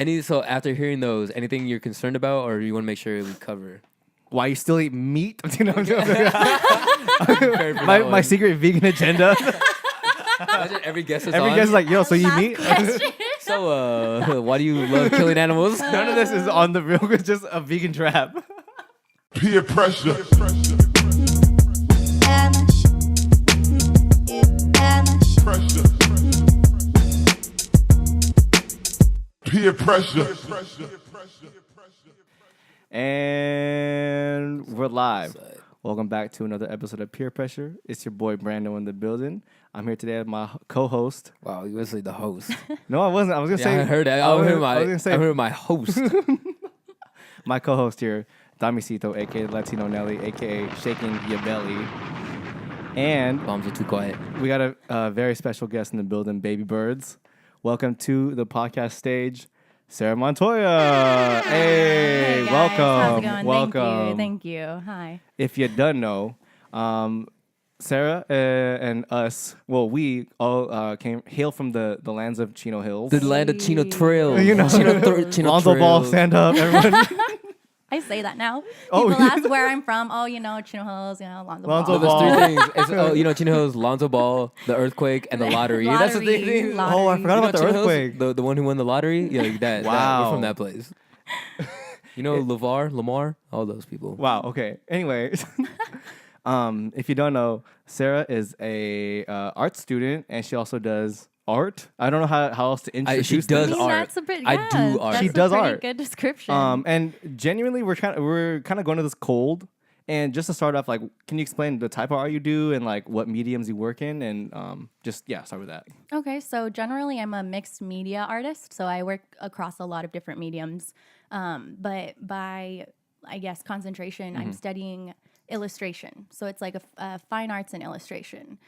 So after hearing those, anything you're concerned about, or you want to make sure we cover? Why you still eat meat? my secret vegan agenda. Imagine every guest is Every on. guest is like, yo, so you eat meat? So, why do you love killing animals? None of this is on the real. It's just a vegan trap. Peer pressure. Pressure. Peer pressure. And we're live. Welcome back to another episode of Peer Pressure. It's your boy Brando in the building. I'm here today with my co-host. Wow, you was like the host. No, I wasn't. I was gonna Yeah, say. I heard that. I heard my host. My co-host here, Damisito, aka Latino Nelly, aka Shaking Your Belly. And Bombs are too quiet. we got a very special guest in the building, Baby Birds. Welcome to the podcast stage, Sara Montoya. Hey, guys. welcome. How's it going? Welcome. Thank you. Hi. If you don't know, Sarah and us, well, we all hail from the lands of Chino Hills. The land of Chino Trails. You know. Chino Lonzo Ball, Trails. stand up, everyone. I say that now. Oh, People yeah. ask where I'm from. Oh, Chino Hills, Lonzo Lonzo Ball. There's Ball. three things. It's, Chino Hills, Lonzo Ball, the earthquake, and the lottery. That's the Lottery, thing. lottery. Oh, I forgot about the Chino Hills? earthquake. The one who won the lottery? Yeah, like that. Wow. We're from that place. Lamar, all those people. Wow. Okay. Anyway, if you don't know, Sarah is a art student, and she also does art. I don't know how else to introduce. She does this. art. That's a bit, I yeah, do art. That's She a does pretty art. good description. And genuinely, we're kind of going to this cold. And just to start off, like, can you explain the type of art you do and like what mediums you work in, and start with that. Okay, so generally I'm a mixed media artist, so I work across a lot of different mediums. But by, I guess, concentration, I'm studying illustration. So it's like a fine arts and illustration,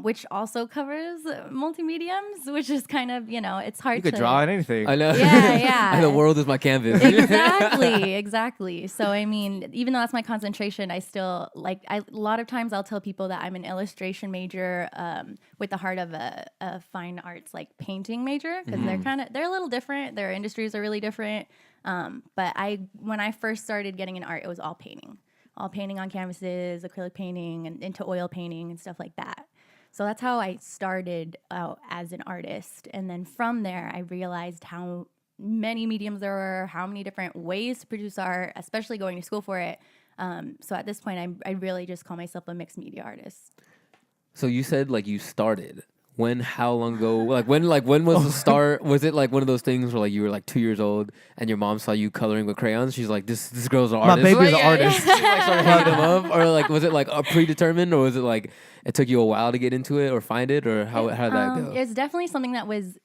which also covers multi-mediums, which is kind of, it's hard You to could draw on anything. I know. Yeah. The world is my canvas. Exactly. So, I mean, even though that's my concentration, I still, a lot of times I'll tell people that I'm an illustration major with the heart of a fine arts, painting major, because they're a little different. Their industries are really different. But when I first started getting in art, it was all painting on canvases, acrylic painting, and into oil painting and stuff like that. So that's how I started out as an artist. And then from there, I realized how many mediums there were, how many different ways to produce art, especially going to school for it. So at this point, I really just call myself a mixed media artist. So you said you started. When? How long ago? When was the start? Was it one of those things where you were 2 years old and your mom saw you coloring with crayons? She's like, this girl's an artist. My baby's an artist. She started hanging them up, or was it a predetermined, or was it it took you a while to get into it or find it, or how did that go? It's definitely something that was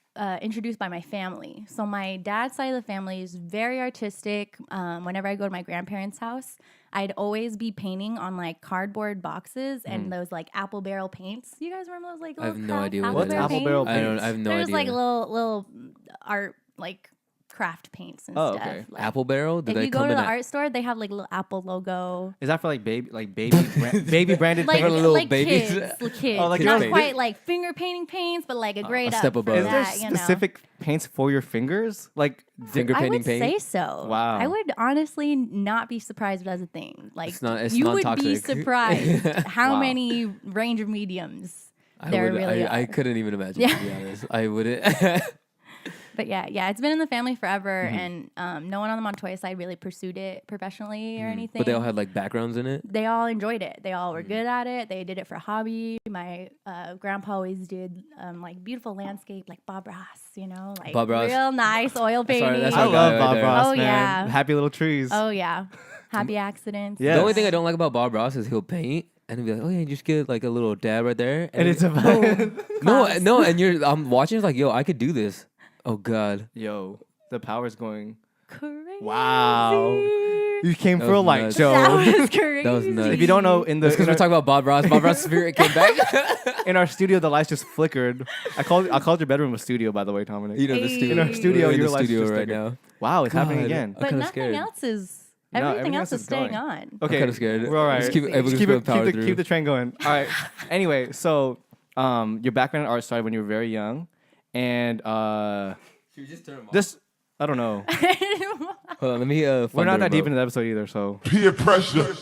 introduced by my family. So my dad's side of the family is very artistic. Whenever I go to my grandparents' house, I'd always be painting on cardboard boxes and those apple barrel paints. You guys remember those little I have no idea what What's that is. apple barrel I paints? have no There's idea. little art craft paints and stuff. Okay. Apple barrel? Did If they you go come to in the at- art store, they have little Apple logo. Is that for baby branded Like, paint? little like babies? kids. Oh, like Not kids. quite finger painting paints, but a grade a up step for above. Is there that, specific paints for your fingers? Finger I painting would paint? say so. Wow. I would honestly not be surprised if that's a thing. It's you would be non-toxic. surprised how Wow. many range of mediums there really are. I couldn't even imagine, Yeah. to be honest. I wouldn't. But yeah, it's been in the family forever, and no one on the Montoya side really pursued it professionally or anything. But they all had backgrounds in it. They all enjoyed it. They all were good at it. They did it for a hobby. My grandpa always did beautiful landscape, like Bob Ross, Bob Ross. real nice oil painting. that's I our guy love right Bob there. Ross, Oh, man. yeah. Happy little trees. Oh yeah, happy accidents. Yeah. The only thing I don't like about Bob Ross is he'll paint and he'll be like, "Oh yeah, you just get a little dab right there." And it's a no, and I'm watching. It's yo, I could do this. Oh God. Yo, the power's going. Crazy. Wow. You came That for a was light nuts. show. That was crazy. That was nuts. If you don't know, in That's because we're talking about Bob Ross. Bob Ross' spirit came back. in our studio, the lights just flickered. I called your bedroom a studio, by the way, Dominic. You know the Hey. studio. In our studio, We're in your the lights studio just right flickered. now. Wow, it's happening God. again. But kinda nothing scared. else is. No, Everything everything else else is is going. staying on. Okay, kinda scared. We're all right. Just keep it Just just power through. keep the train going. All right. Anyway, so your background in art started when you were very young, and Should we just turn them off? this I don't know. Hold on, let me. We're not that deep into the episode either, so. Peer pressure.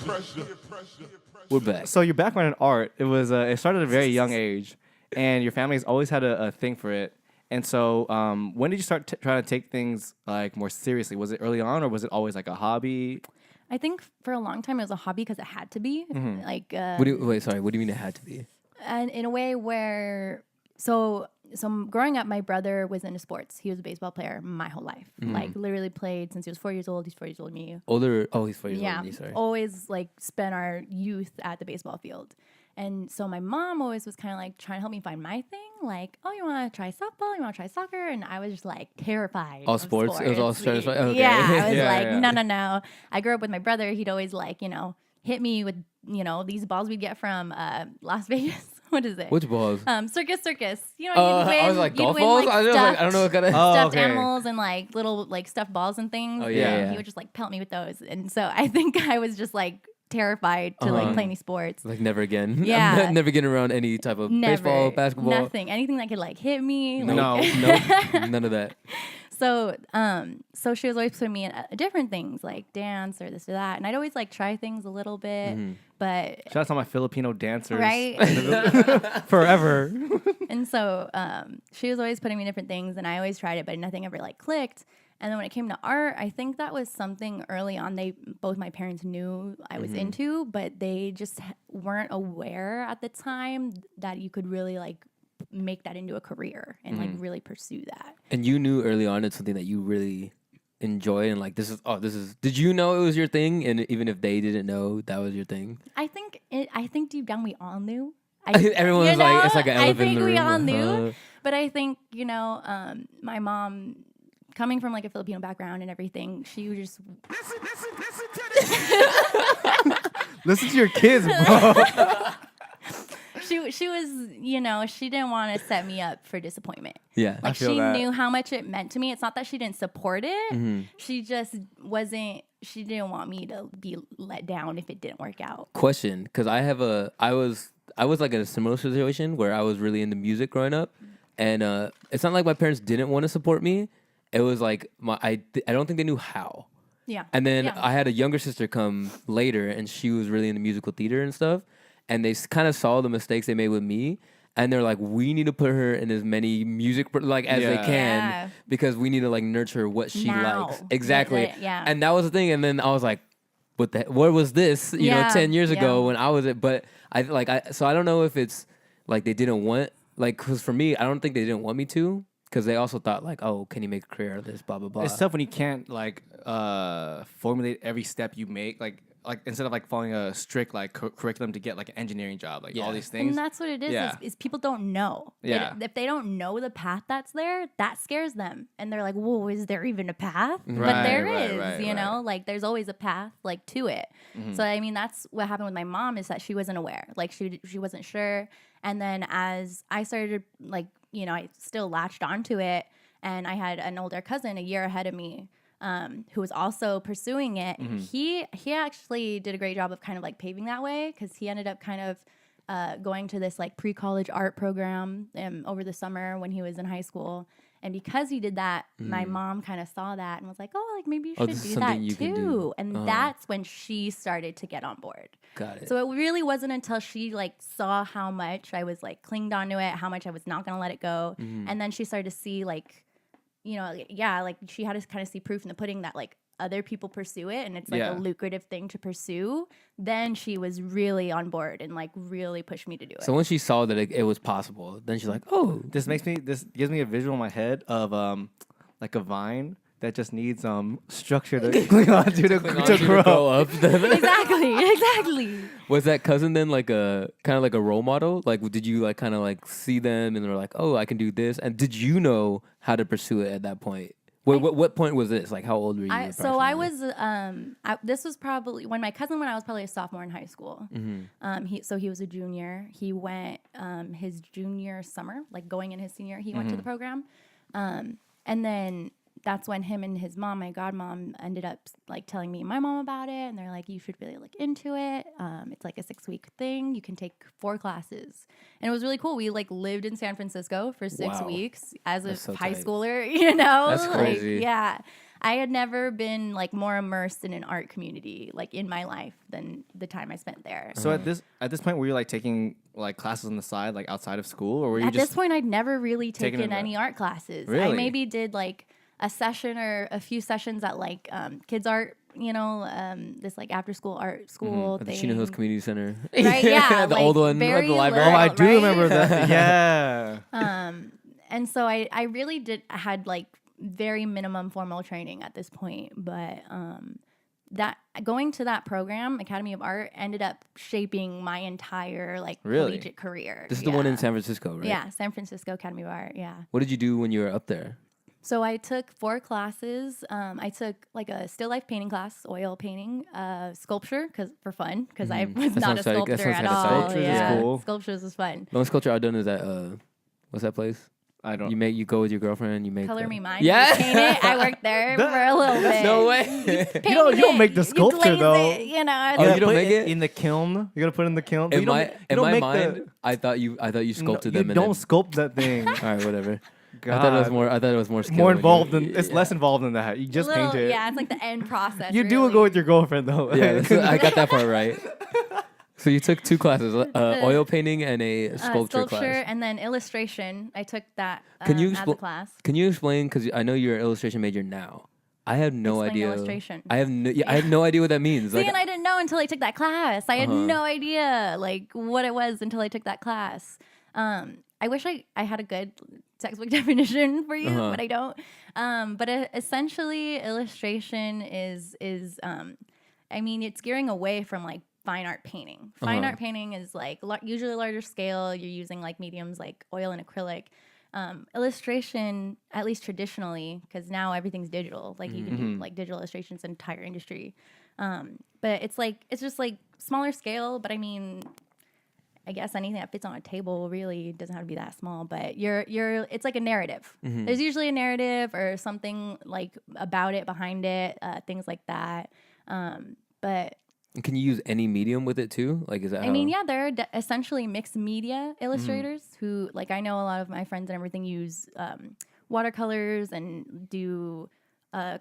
We're back. So your background in art, it started at a very young age, and your family's always had a thing for it. And so, when did you start trying to take things like more seriously? Was it early on, or was it always like a hobby? I think for a long time it was a hobby because it had to be. Like, What do you mean it had to be? and in a way where so growing up, my brother was into sports. He was a baseball player my whole life. Like literally played since he was 4 years old. He's 4 years older than me. Older? Oh, he's 4 years older Yeah, than me. Sorry. always like spent our youth at the baseball field. And so my mom always was kind of like trying to help me find my thing. Like, oh, you want to try softball? You want to try soccer? And I was just like terrified. All of sports? It was all sports. Okay. Yeah, I was Yeah, like, yeah. no. I grew up with my brother. He'd always like, hit me with, these balls we'd get from Las Vegas. What is it? Which balls? Circus. You'd win, I was like you'd golf win, balls. like, I don't know what kind of. stuffed okay. animals and like little like stuffed balls and things. Oh, yeah, and yeah. he would just like pelt me with those. And so I think I was just like terrified to like play any sports. Like never again. Yeah. I'm never getting around any type of Never, baseball, basketball. nothing, anything that could like hit me. No, Like, nope, none of that. So she was always putting me in different things like dance or this or that, and I'd always like try things a little bit, but Shout out to my Filipino dancers. right. Forever. And so she was always putting me in different things, and I always tried it, but nothing ever like clicked. And then when it came to art, I think that was something early on. Both my parents knew I was into, but they just weren't aware at the time that you could really like make that into a career and like really pursue that. And you knew early on it's something that you really enjoy and like this is. Did you know it was your thing? And even if they didn't know that was your thing, I think deep down we all knew. everyone was like, it's like an I elephant in think the room. we all knew, but I think my mom, coming from like a Filipino background and everything, she just Listen to your kids, bro. she was she didn't want to set me up for disappointment. Yeah. Like feel she that. knew how much it meant to me. It's not that she didn't support it. She just wasn't. She didn't want me to be let down if it didn't work out. Question, because I was like in a similar situation where I was really into music growing up, and it's not like my parents didn't want to support me. It was like I don't think they knew how. Yeah. And then Yeah. I had a younger sister come later, and she was really into musical theater and stuff. And they kind of saw the mistakes they made with me, and they're like, "We need to put her in as many music as they Yeah. can Yeah. because we need to like nurture what she Now. likes." Exactly. Yeah. And that was the thing. And then I was like, "What was this?" You know, Yeah. 10 years ago Yeah. when I was it. But so I don't know if it's like they didn't want because for me, I don't think they didn't want me to. Because they also thought like, oh, can you make a career out of this? Blah blah blah. It's tough when you can't like formulate every step you make. Like instead of like following a strict like curriculum to get like an engineering job, like all Yeah. these things. And that's what it is, Yeah. is people don't know. Yeah. If they don't know the path that's there, that scares them. And they're like, whoa, is there even a path? But Right, there right, is, right, you know? right. Like, there's always a path, like, to it. So, I mean, that's what happened with my mom is that she wasn't aware. Like, she wasn't sure. And then as I started, like, I still latched onto it. And I had an older cousin a year ahead of me who was also pursuing it. He actually did a great job of kind of like paving that way because he ended up kind of going to this like pre-college art program over the summer when he was in high school. And because he did that, my mom kind of saw that and was like, oh, like maybe you should this is do that something you can do. too. And that's when she started to get on board. Got it. So it really wasn't until she like saw how much I was like clinged onto it, how much I was not going to let it go. And then she started to see like, like she had to kind of see proof in the pudding that like other people pursue it and it's like Yeah. a lucrative thing to pursue. Then she was really on board and like really pushed me to do it. So when she saw that it was possible, then she's like, "Oh, This gives me a visual in my head of like a vine that just needs structure to cling on to grow. up." exactly. Was that cousin then like a kind of like a role model? Like, did you like kind of like see them and they're like, "Oh, I can do this"? And did you know how to pursue it at that point? What point was this? Like, how old were you? I approximately? was this was probably when I was probably a sophomore in high school. He was a junior. He went his junior summer, like going in his senior, he went to the program. And then that's when him and his mom, my godmom, ended up like telling me and my mom about it, and they're like, you should really look into it. It's like a 6-week thing. You can take 4 classes, and it was really cool. We like lived in San Francisco for 6 Wow. weeks as a That's so high tight. schooler. You know, That's Like, crazy. yeah. I had never been like more immersed in an art community like in my life than the time I spent there. So at this point, were you like taking like classes on the side, like outside of school, or were you At just this point, I'd never really taking taken it any art classes. I Really? maybe did like a session or a few sessions at like kids art, you know, this like after school art school At the thing. Chino Hills Community Center. Right, yeah, the like, old one at very the library. Oh, I little, do right? remember that. Yeah. And so I really had like very minimum formal training at this point, but that going to that program, Academy of Art, ended up shaping my entire like Really? collegiate career. This is the one in San Francisco, right? Yeah, San Francisco Academy of Art. Yeah. What did you do when you were up there? So I took 4 classes. I took like a still life painting class, oil painting, sculpture for fun because I was That not a sounds like- that sculptor sounds at kinda all. tight. Sculptures is yeah, cool. sculptures is fun. The only sculpture I've done is at what's that place? I don't. You go with your girlfriend. You make Color the- Me Mine. Yeah. You paint it. I worked there for a little bit. No way. You don't make the You sculpture, glaze though. it, you know. Oh, gotta you don't put make it? in the kiln. You gotta put it in the kiln. But In you don't my ma- you in don't my make mind, I thought you sculpted you them. don't and sculpt that thing. then, all right, whatever. God. I thought it was more skill More when involved you- than it's yeah. less involved than that. You just paint it. Yeah, it's like the end process. You do really. go with your girlfriend though. Yeah, I got that part right. So you took 2 classes, oil painting and a sculpture class. and then illustration. I took that Can you as a class. Can you explain? Because I know you're an illustration major now. I have no Explain idea. illustration. I have no idea what that means. See, and I didn't know until I took that class. I had Uh-huh. no idea like what it was until I took that class. I wish I had a good textbook definition for you, but I don't. But essentially, illustration is I mean, it's gearing away from like fine art painting. Fine art painting is like usually larger scale. You're using like mediums like oil and acrylic. Illustration, at least traditionally, because now everything's digital. Like you can do like digital illustrations, entire industry. But it's just like smaller scale. But I mean, I guess anything that fits on a table really doesn't have to be that small. But it's like a narrative. There's usually a narrative or something like about it, behind it, things like that. But Can you use any medium with it too? Like, is that? I mean, yeah, they're essentially mixed media illustrators who, like, I know a lot of my friends and everything use watercolors and do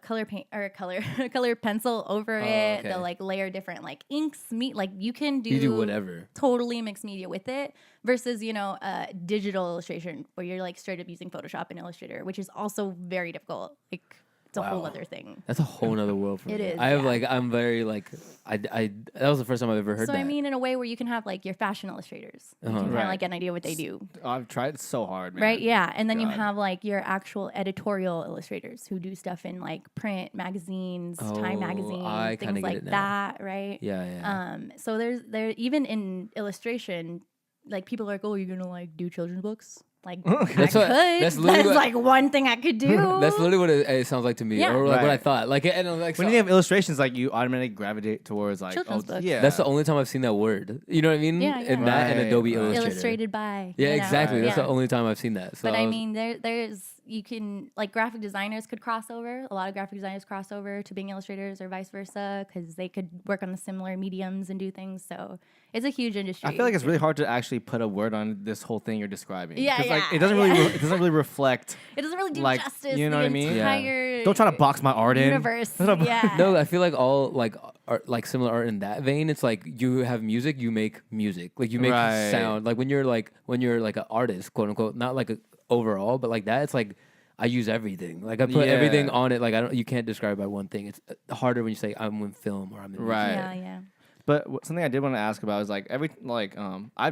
color paint or color pencil over it. okay. They'll like layer different like inks, like you can do You do whatever. totally mixed media with it versus digital illustration where you're like straight up using Photoshop and Illustrator, which is also very difficult. Like it's a whole Wow. other thing. That's a whole nother world for It me. is, I have yeah. I'm very like I that was the first time I've ever heard So that. I mean, in a way where you can have like your fashion illustrators, you can kind of Right. like get an idea what they do. I've tried so hard, man. Right, yeah. And then you God. have like your actual editorial illustrators who do stuff in like print magazines, Time Oh, magazine, I kinda things get like it now. that, right? yeah, yeah. So there even in illustration, like people are like, "Oh, you're going to like do children's books?" Like I could. That's That's literally what- like one thing I could do. That's literally what it sounds like to me, Yeah. or like what I Right. thought. Like, and I'm like, When so- you have illustrations, like you automatically gravitate towards like Children's books. yeah. that's the only time I've seen that word. You know what I mean? Yeah, yeah. And that and Right, Adobe right. Illustrator. illustrated by. Yeah, you know? exactly. That's Yeah. the only time I've seen that. So But I was- mean, there's you can like graphic designers could cross over. A lot of graphic designers cross over to being illustrators or vice versa because they could work on the similar mediums and do things. So it's a huge industry. I feel like it's really hard to actually put a word on this whole thing you're describing. Yeah, 'Cause, like, yeah, it doesn't really yeah. it doesn't really reflect. it doesn't really do like, justice. you know the what I mean? Yeah. Entire Don't try to box my art in. universe. Yeah. No, I feel like all like art, like similar art in that vein. It's like you have music, you make music, like you make Right. sound. Like when you're like an artist, quote unquote, not like a overall, but like that. It's like I use everything. Like I put Yeah. everything on it. Like you can't describe it by one thing. It's harder when you say I'm in film or I'm in music. Right. Yeah, yeah. But something I did want to ask about is like I've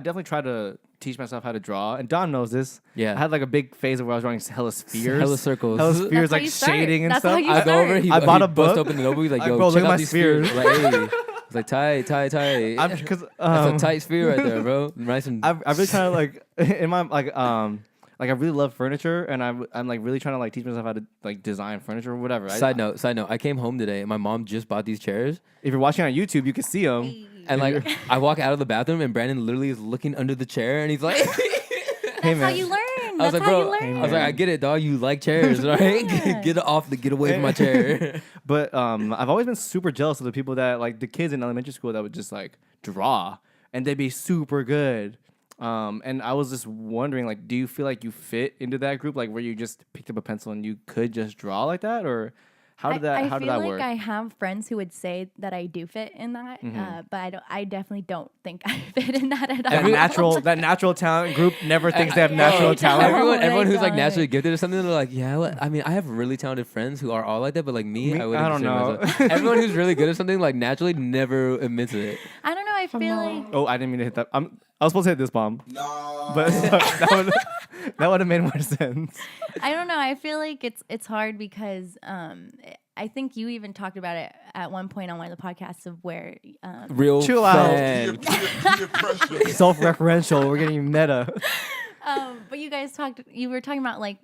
definitely tried to teach myself how to draw, and Don knows this. Yeah. I had like a big phase of where I was drawing hella spheres, Hella circles. hella That's spheres, how like you start. shading and That's stuff. how you I go over. start. He, I bought he a bust book. open the notebook. He's like, Like, yo, bro, check look at out my these spheres. spheres. Like, hey. It's like tight. Because That's a tight sphere right there, bro. Nice and I've really trying to like in my like I really love furniture, and I'm like really trying to like teach myself how to like design furniture or whatever. Side note. I came home today and my mom just bought these chairs. If you're watching on YouTube, you can see them. And like I walk out of the bathroom and Brandon literally is looking under the chair and he's like Hey That's how man, you learn. I was That's like, how you bro, learn. I was like, I get it, dog. You like chairs, right? Yeah. Get away from my chair. But I've always been super jealous of the people that like the kids in elementary school that would just like draw and they'd be super good. And I was just wondering, like, do you feel like you fit into that group, like where you just picked up a pencil and you could just draw like that, or how did that I feel like work? I have friends who would say that I do fit in that, but I don't. I definitely don't think I fit in that at all. That natural talent group never thinks they have natural talent. Everyone they who's like don't. naturally gifted or something, they're like, yeah. Well, I mean, I have really talented friends who are all like that, but like me, I wouldn't. I don't consider know. myself- Everyone who's really good at something, like naturally, never admits it. I don't know. I feel like Oh, I didn't mean to hit that. I was supposed to hit this bomb, No. but that would have made more sense. I don't know. I feel like it's hard because I think you even talked about it at one point on one of the podcasts of where Real Chill out. fan. Peer pressure. Self-referential. We're getting meta. but you were talking about like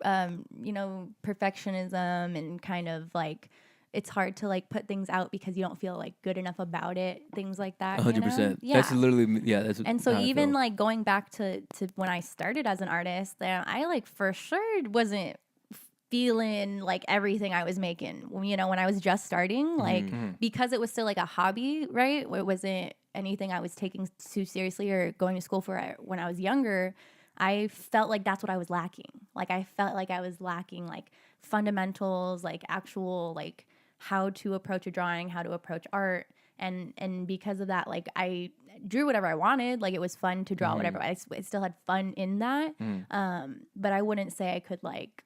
perfectionism and kind of like it's hard to like put things out because you don't feel like good enough about it, things like that. 100%. Yeah. That's literally That's And so how I even feel. like going back to when I started as an artist, I like for sure wasn't feeling like everything I was making. When I was just starting, like because it was still like a hobby, right? It wasn't anything I was taking too seriously or going to school for when I was younger. I felt like that's what I was lacking. Like I felt like I was lacking like fundamentals, like actual like how to approach a drawing, how to approach art. And because of that, like I drew whatever I wanted. Like it was fun to draw whatever. I still had fun in that. But I wouldn't say I could like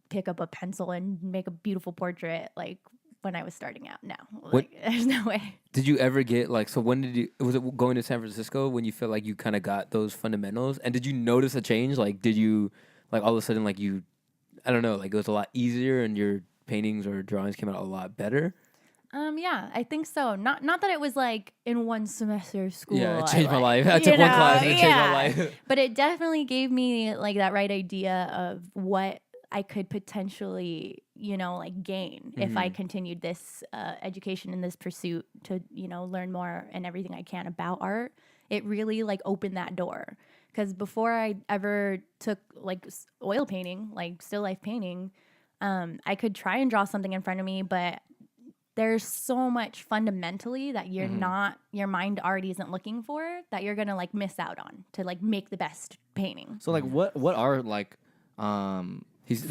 pick up a pencil and make a beautiful portrait like when I was starting out. No, like there's no way. Did you ever get like, so when was it going to San Francisco when you felt like you kind of got those fundamentals? And did you notice a change? Like, did you, like all of a sudden, like I don't know, like it was a lot easier and your paintings or drawings came out a lot better? Yeah, I think so. Not that it was like in one semester of school. Yeah, it changed my like, life. I took one class and it changed my yeah. life. But it definitely gave me like that right idea of what I could potentially, like gain if I continued this education in this pursuit to, learn more and everything I can about art. It really like opened that door. Because before I ever took like oil painting, like still life painting, I could try and draw something in front of me, but there's so much fundamentally that you're not, your mind already isn't looking for that you're gonna like miss out on to like make the best painting. So like, what are like He's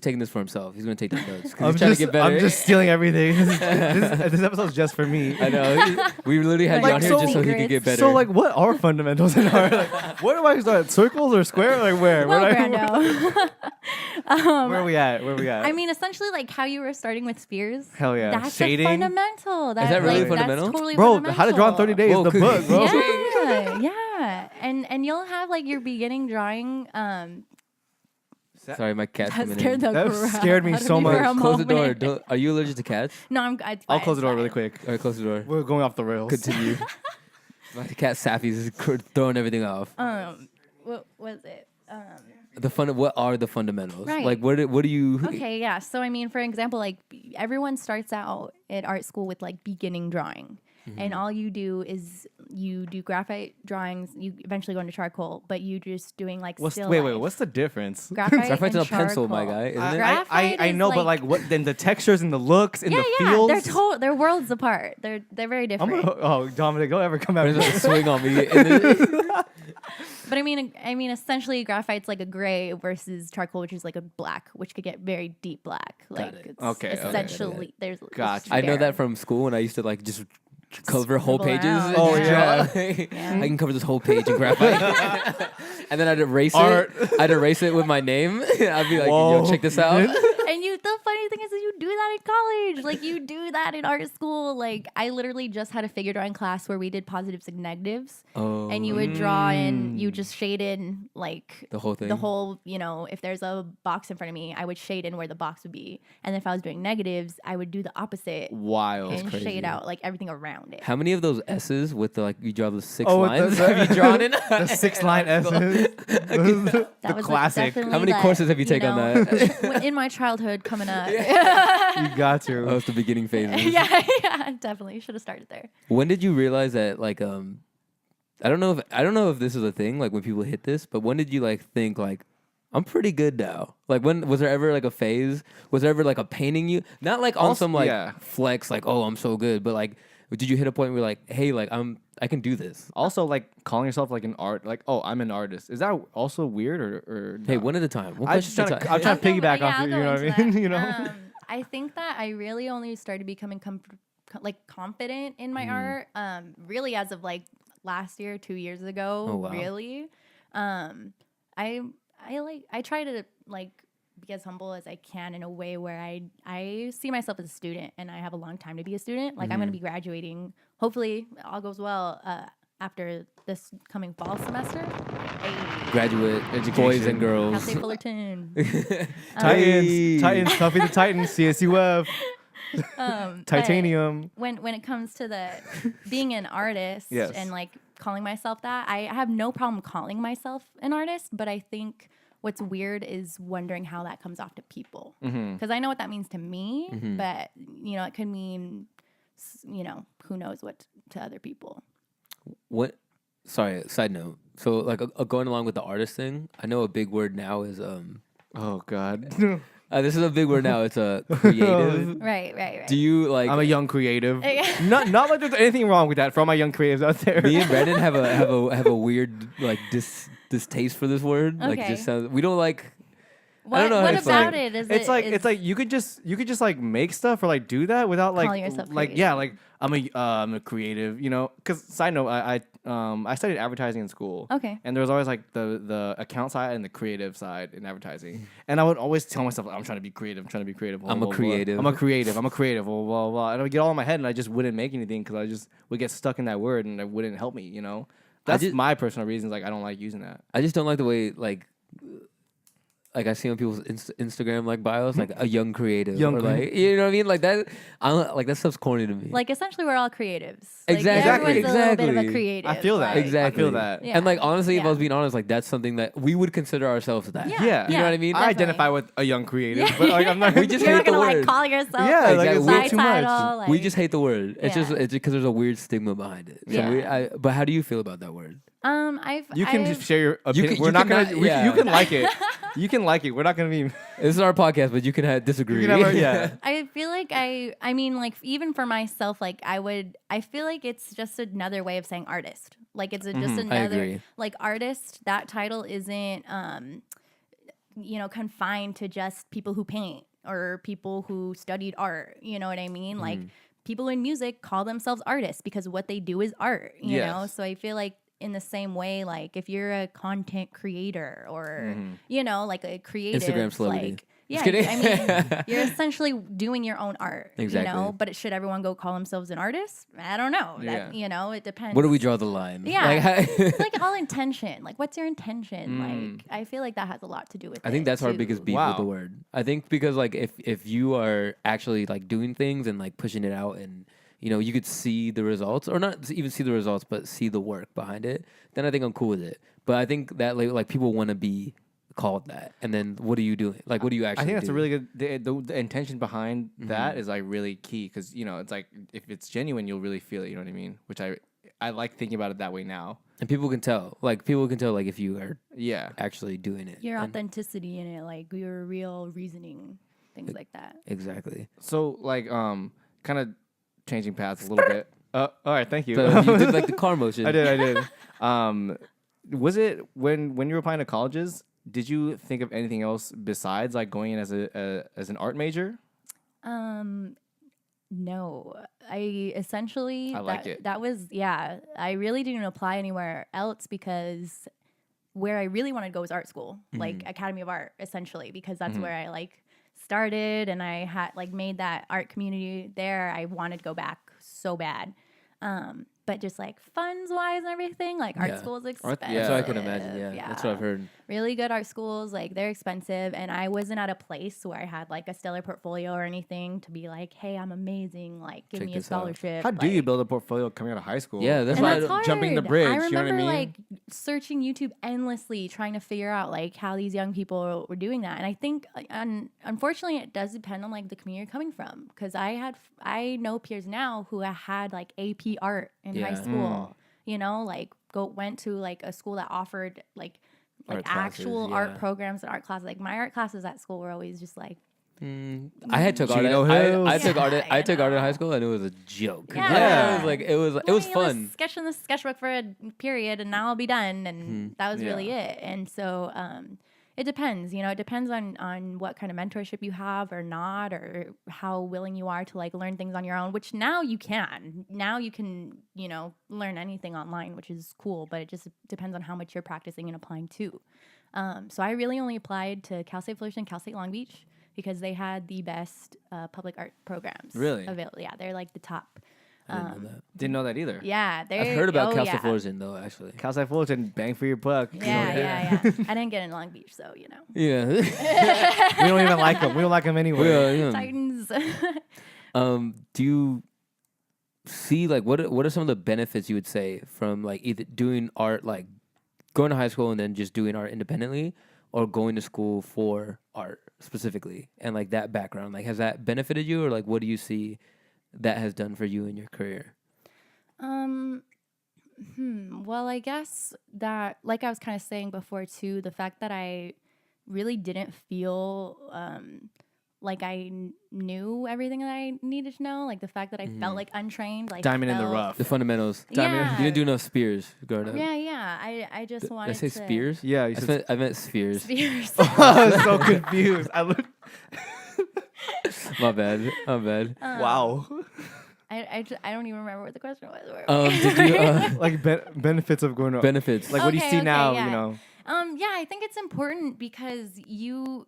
taking this for himself. He's gonna take the notes. 'Cause I'm he's trying to get better. I'm just stealing everything. This episode's just for me. I know. We literally had you Like, on here so- just so he could get better. So like, what are fundamentals in art? Like, where do I start? Circles or square? Like where? Well, where, Brando. where are we at? Where are we at? I mean, essentially, like how you were starting with spears. Hell yeah. That's Shading? a fundamental. that really like, fundamental? That's totally Bro, fundamental. How to Draw in 30 Days, Whoa, the could- book, bro. Yeah. And you'll have like your beginning drawing. Sorry, my cat's That coming scared in. the That crap scared me out of so much. for a Close the door. moment. Are you allergic to cats? No, it's I'll fine, close the door it's really fine. quick. All right, close the door. We're going off the rails. Continue. My cat Sappy's throwing everything off. What was it? What are the fundamentals? Right. Like what do you? Okay, yeah. So I mean, for example, like everyone starts out at art school with like beginning drawing. And all you do is you do graphite drawings. You eventually go into charcoal, but you just doing like still Wait, life. what's the difference? Graphite Graphite's and a pencil, my charcoal. guy, isn't it? Graphite I is know, but like what? Then the textures and the looks and yeah, the yeah, feels. they're worlds apart. They're very I'm different. gonna, Dominic, don't ever come Or at is me. it a swing on me? But I mean, essentially, graphite's like a gray versus charcoal, which is like a black, which could get very deep black. Like it. it's Okay, okay, essentially there's. Gotcha. I know that from school when I used to like just cover whole Scribble pages. out. And Oh, just yeah. draw. Yeah. I can cover this whole page in graphite. And then I'd erase Art. it. I'd erase it with my name. I'd be like, Whoa. yo, check this out. And the funny thing is you do that in college. Like you do that in art school. Like I literally just had a figure drawing class where we did positives and negatives. Oh, And you would draw in, you just shade in like the whole thing. the whole, if there's a box in front of me, I would shade in where the box would be. And if I was doing negatives, I would do the opposite Wild. and crazy. shade out like everything around it. How many of those S's with the you draw the six Oh, with lines the- have you drawn in? The 6-line S's. That was classic. definitely How many that, courses have you taken on that? in my childhood coming up. You got to. Oh, it's the beginning phases. yeah, definitely. Should have started there. When did you realize that I don't know if this is a thing like when people hit this, but when did you like think like I'm pretty good now. Like, when was there ever like a phase? Was there ever like a painting you? Not like on Also- some like yeah. flex, like, oh, I'm so good, but like, did you hit a point where you're like, hey, like I can do this? Also, like calling yourself like an art, like, oh, I'm an artist. Is that also weird or Hey, no? one at a time. One I question just at a trying to, time. I'm trying to I'll go- piggyback yeah, off I'll you. go You know what I into mean? that. You know. I think that I really only started becoming like confident in my art really as of like last year, 2 years ago. Oh, wow. Really. I try to like be as humble as I can in a way where I see myself as a student and I have a long time to be a student. Like I'm going to be graduating. Hopefully all goes well after this coming fall semester. Hey. Graduate Education. boys and girls. Cal State Fullerton. Titans, Tuffy the Titans, CSUF, But Titanium. when it comes to the being an artist Yes. and like calling myself that, I have no problem calling myself an artist, but I think what's weird is wondering how that comes off to people, because I know what that means to me, but it could mean who knows what to other people. What? Sorry. Side note. So like going along with the artist thing, I know a big word now is Oh God. this is a big word now. It's a creative. Right. Do you like? I'm a young creative. not like there's anything wrong with that for all my young creatives out there. Me and Brandon have a weird like distaste for this word. Like, it Okay. just sounds. We don't like. What, don't know, what it's about like- it? Is It's it, like is it's like you could just like make stuff or like do that without like Calling yourself like yeah like I'm a creative, you know. Because side note, I studied advertising in school. Okay. And there was always like the account side and the creative side in advertising. And I would always tell myself, I'm trying to be creative. I'm trying to be creative. Blah, I'm a blah, blah. creative. I'm a creative. I'm a creative. Blah, blah, blah. And I would get all in my head and I just wouldn't make anything because I just would get stuck in that word and it wouldn't help me, you know. That's just- my personal reasons. Like I don't like using that. I just don't like the way like I see on people's Instagram like bios like a young creative Young or like you know what I mean like that. I don't like that stuff's corny to me. like essentially we're all creatives. Exactly, Like, everyone's a little bit of a exactly. creative. I feel that. like- Exactly. I feel that. Yeah. And like honestly, if I Yeah. was being honest, like that's something that we would consider ourselves that. Yeah. Yeah. You know what I mean? I Definitely. identify with a young creative, but like I'm not. We just You're hate not gonna the like word. call yourself Yeah, like, like, it's side way too much. title, like, We just hate the word. It's Yeah. just because there's a weird stigma behind it. So Yeah. but how do you feel about that word? You can just share your opinion. can- We're you not cannot- gonna. yeah. You can like it. You can like it. We're not gonna be. This is our podcast, but you can disagree. You can have yeah. I feel like I mean like even for myself like I feel like it's just another way of saying artist. Like it's just Mm-hmm. I another agree. like artist. That title isn't confined to just people who paint or people who studied art. You know what I mean? Mm-hmm. Like people in music call themselves artists because what they do is art. You know? Yes. So I feel like in the same way, like if you're a content creator or like a creative Instagram celebrity. like Just yeah, kidding. I mean, you're essentially doing your own art, Exactly. But should everyone go call themselves an artist? I don't know. That, Yeah. it depends. Where do we draw the line? Yeah. Like, It's like all intention. Like, what's your intention? Like, I feel like that has a lot to do with. I think that's our too. biggest beef Wow. with the word. I think because like if you are actually like doing things and like pushing it out and you could see the results or not even see the results but see the work behind it, then I think I'm cool with it. But I think that like people want to be called that, and then what are you doing? Like, what do you actually? I think that's do? a really good. The intention behind that is like really key because it's like if it's genuine, you'll really feel it. You know what I mean? Which I like thinking about it that way now. And people can tell. Like people can tell like if you are Yeah. actually doing it. Your And- authenticity in it, like your real reasoning, things like that. Exactly. So like kind of changing paths a little bit. All right, thank you. So you did like the car motion. I did. Was it when you were applying to colleges? Did you think of anything else besides like going in as an art major? No, I essentially I like it. That was I really didn't apply anywhere else because where I really wanted to go was art school, like Academy of Art, essentially, because that's where I like started and I had like made that art community there. I wanted to go back so bad. But just like funds wise and everything, like art Yeah. school is yeah. expensive. That's what I can imagine. Yeah, that's what I've heard. Really good art schools, like they're expensive, and I wasn't at a place where I had like a stellar portfolio or anything to be like, "Hey, I'm amazing! Like, give Check me a this out. scholarship." How do like, you build a portfolio coming out of high school? Yeah, that's and why that's hard. jumping the bridge, I you know what I remember mean? like searching YouTube endlessly, trying to figure out like how these young people were doing that. And I think, unfortunately, it does depend on like the community you're coming from. Because I know peers now who had like AP art in high Yeah. school. Like went to like a school that offered like like Art classes, actual yeah. art programs and art classes. Like my art classes at school were always just like, I had took art. Chino I Hills. took art. Yeah, I took art in you high know. school, and it was a joke. Yeah. It was like it was well, fun. sketch in the sketchbook for a period, and now I'll be done, and that was really Yeah. it. And so it depends. It depends on what kind of mentorship you have or not, or how willing you are to like learn things on your own. Which now you can. Now you can learn anything online, which is cool. But it just depends on how much you're practicing and applying too. So I really only applied to Cal State Fullerton, Cal State Long Beach, because they had the best public art programs. Really? Available. Yeah, they're like the top. I didn't know that. Didn't know that either. Yeah, they're. I've heard about Cal State yeah. Fullerton though, actually. Cal State Fullerton, bang for your buck. Yeah. I didn't get in Long Beach, so Yeah. We don't even like them. We don't like them anyway. Yeah. Titans. Do you see like what are some of the benefits you would say from like either doing art, like going to high school and then just doing art independently, or going to school for art specifically, and like that background, like has that benefited you, or like what do you see that has done for you in your career? Well, I guess that, like I was kind of saying before too, the fact that I really didn't feel like I knew everything that I needed to know, like the fact that I felt like untrained, like Diamond in the felt- rough. The fundamentals. Yeah. You didn't do enough spears growing up. Yeah. I just Did I wanted say to spears? Yeah, you said I meant spheres. Spears. I was so confused. I looked. My bad. Wow. I don't even remember what the question was. Did you Like benefits of going to benefits? Like what do you Okay, see okay, now? yeah. You know. Yeah, I think it's important because even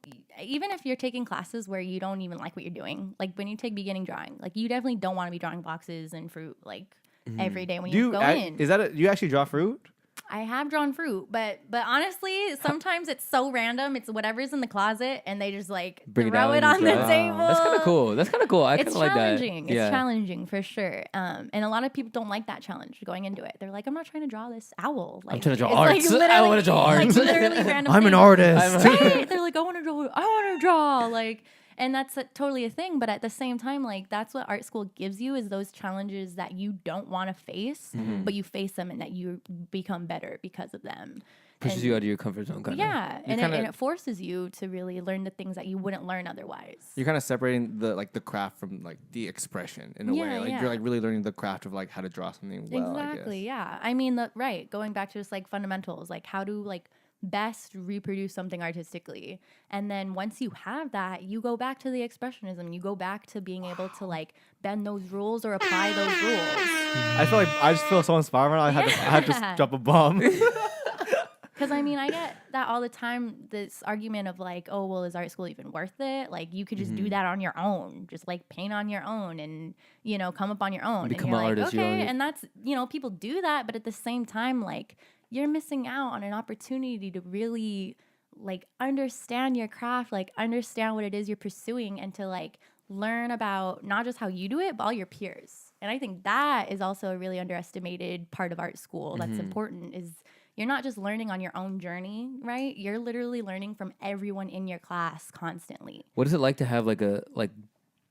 if you're taking classes where you don't even like what you're doing, like when you take beginning drawing, like you definitely don't want to be drawing boxes and fruit like every day when Do you you go ac- in. Is that you actually draw fruit? I have drawn fruit, but honestly, sometimes it's so random. It's whatever's in the closet, and they just like Bring it throw out it and on just the draw it. table. That's kind of cool. I kind It's of like that. challenging. It's challenging for sure. And a lot of people don't like that challenge going into it. They're like, I'm not trying to draw this owl. Like, trying to draw it's arts. I literally- wanna draw like, arts. literally random I'm an things. artist. Right? They're like, I want to draw. Like, and that's totally a thing. But at the same time, like that's what art school gives you is those challenges that you don't want to face, but you face them and that you become better because of them. Pushes And- you out of your comfort zone, kind of. Yeah, and kinda- it forces you to really learn the things that you wouldn't learn otherwise. You're kind of separating the craft from like the expression in a Yeah, way. Like yeah. you're like really learning the craft of like how to draw something well. Exactly. Yeah. I mean, going back to just like fundamentals, like how to like best reproduce something artistically. And then once you have that, you go back to the expressionism. You go back to being able to like bend those rules or apply those rules. I feel like I just feel so inspired right now. I had to Yeah. drop a bomb. Because I mean, I get that all the time. This argument of like, oh, well, is art school even worth it? Like, you could just do that on your own, just like paint on your own, and come up on your own. Become and you're an like, artist, you okay, own it. and that's people do that, but at the same time, like, you're missing out on an opportunity to really like understand your craft, like understand what it is you're pursuing, and to like learn about not just how you do it, but all your peers. And I think that is also a really underestimated part of art school that's important is you're not just learning on your own journey, right? You're literally learning from everyone in your class constantly. What is it like to have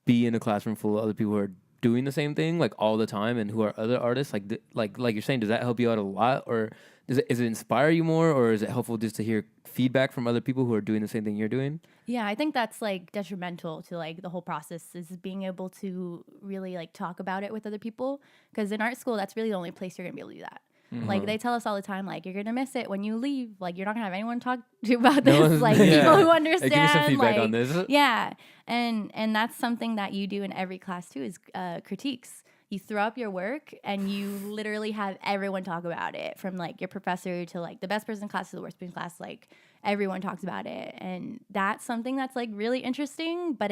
be in a classroom full of other people who are doing the same thing like all the time and who are other artists? Like you're saying, does that help you out a lot, or does it inspire you more, or is it helpful just to hear feedback from other people who are doing the same thing you're doing? Yeah, I think that's like detrimental to like the whole process is being able to really like talk about it with other people, because in art school that's really the only place you're gonna be able to do that. Like they tell us all the time, like you're gonna miss it when you leave. Like you're not gonna have anyone talk to you about this. one's- Like yeah. people who Hey, understand. give me some feedback like, on this. Yeah, and that's something that you do in every class too is critiques. You throw up your work and you literally have everyone talk about it, from like your professor to like the best person in class to the worst person in class. Like everyone talks about it, and that's something that's like really interesting. But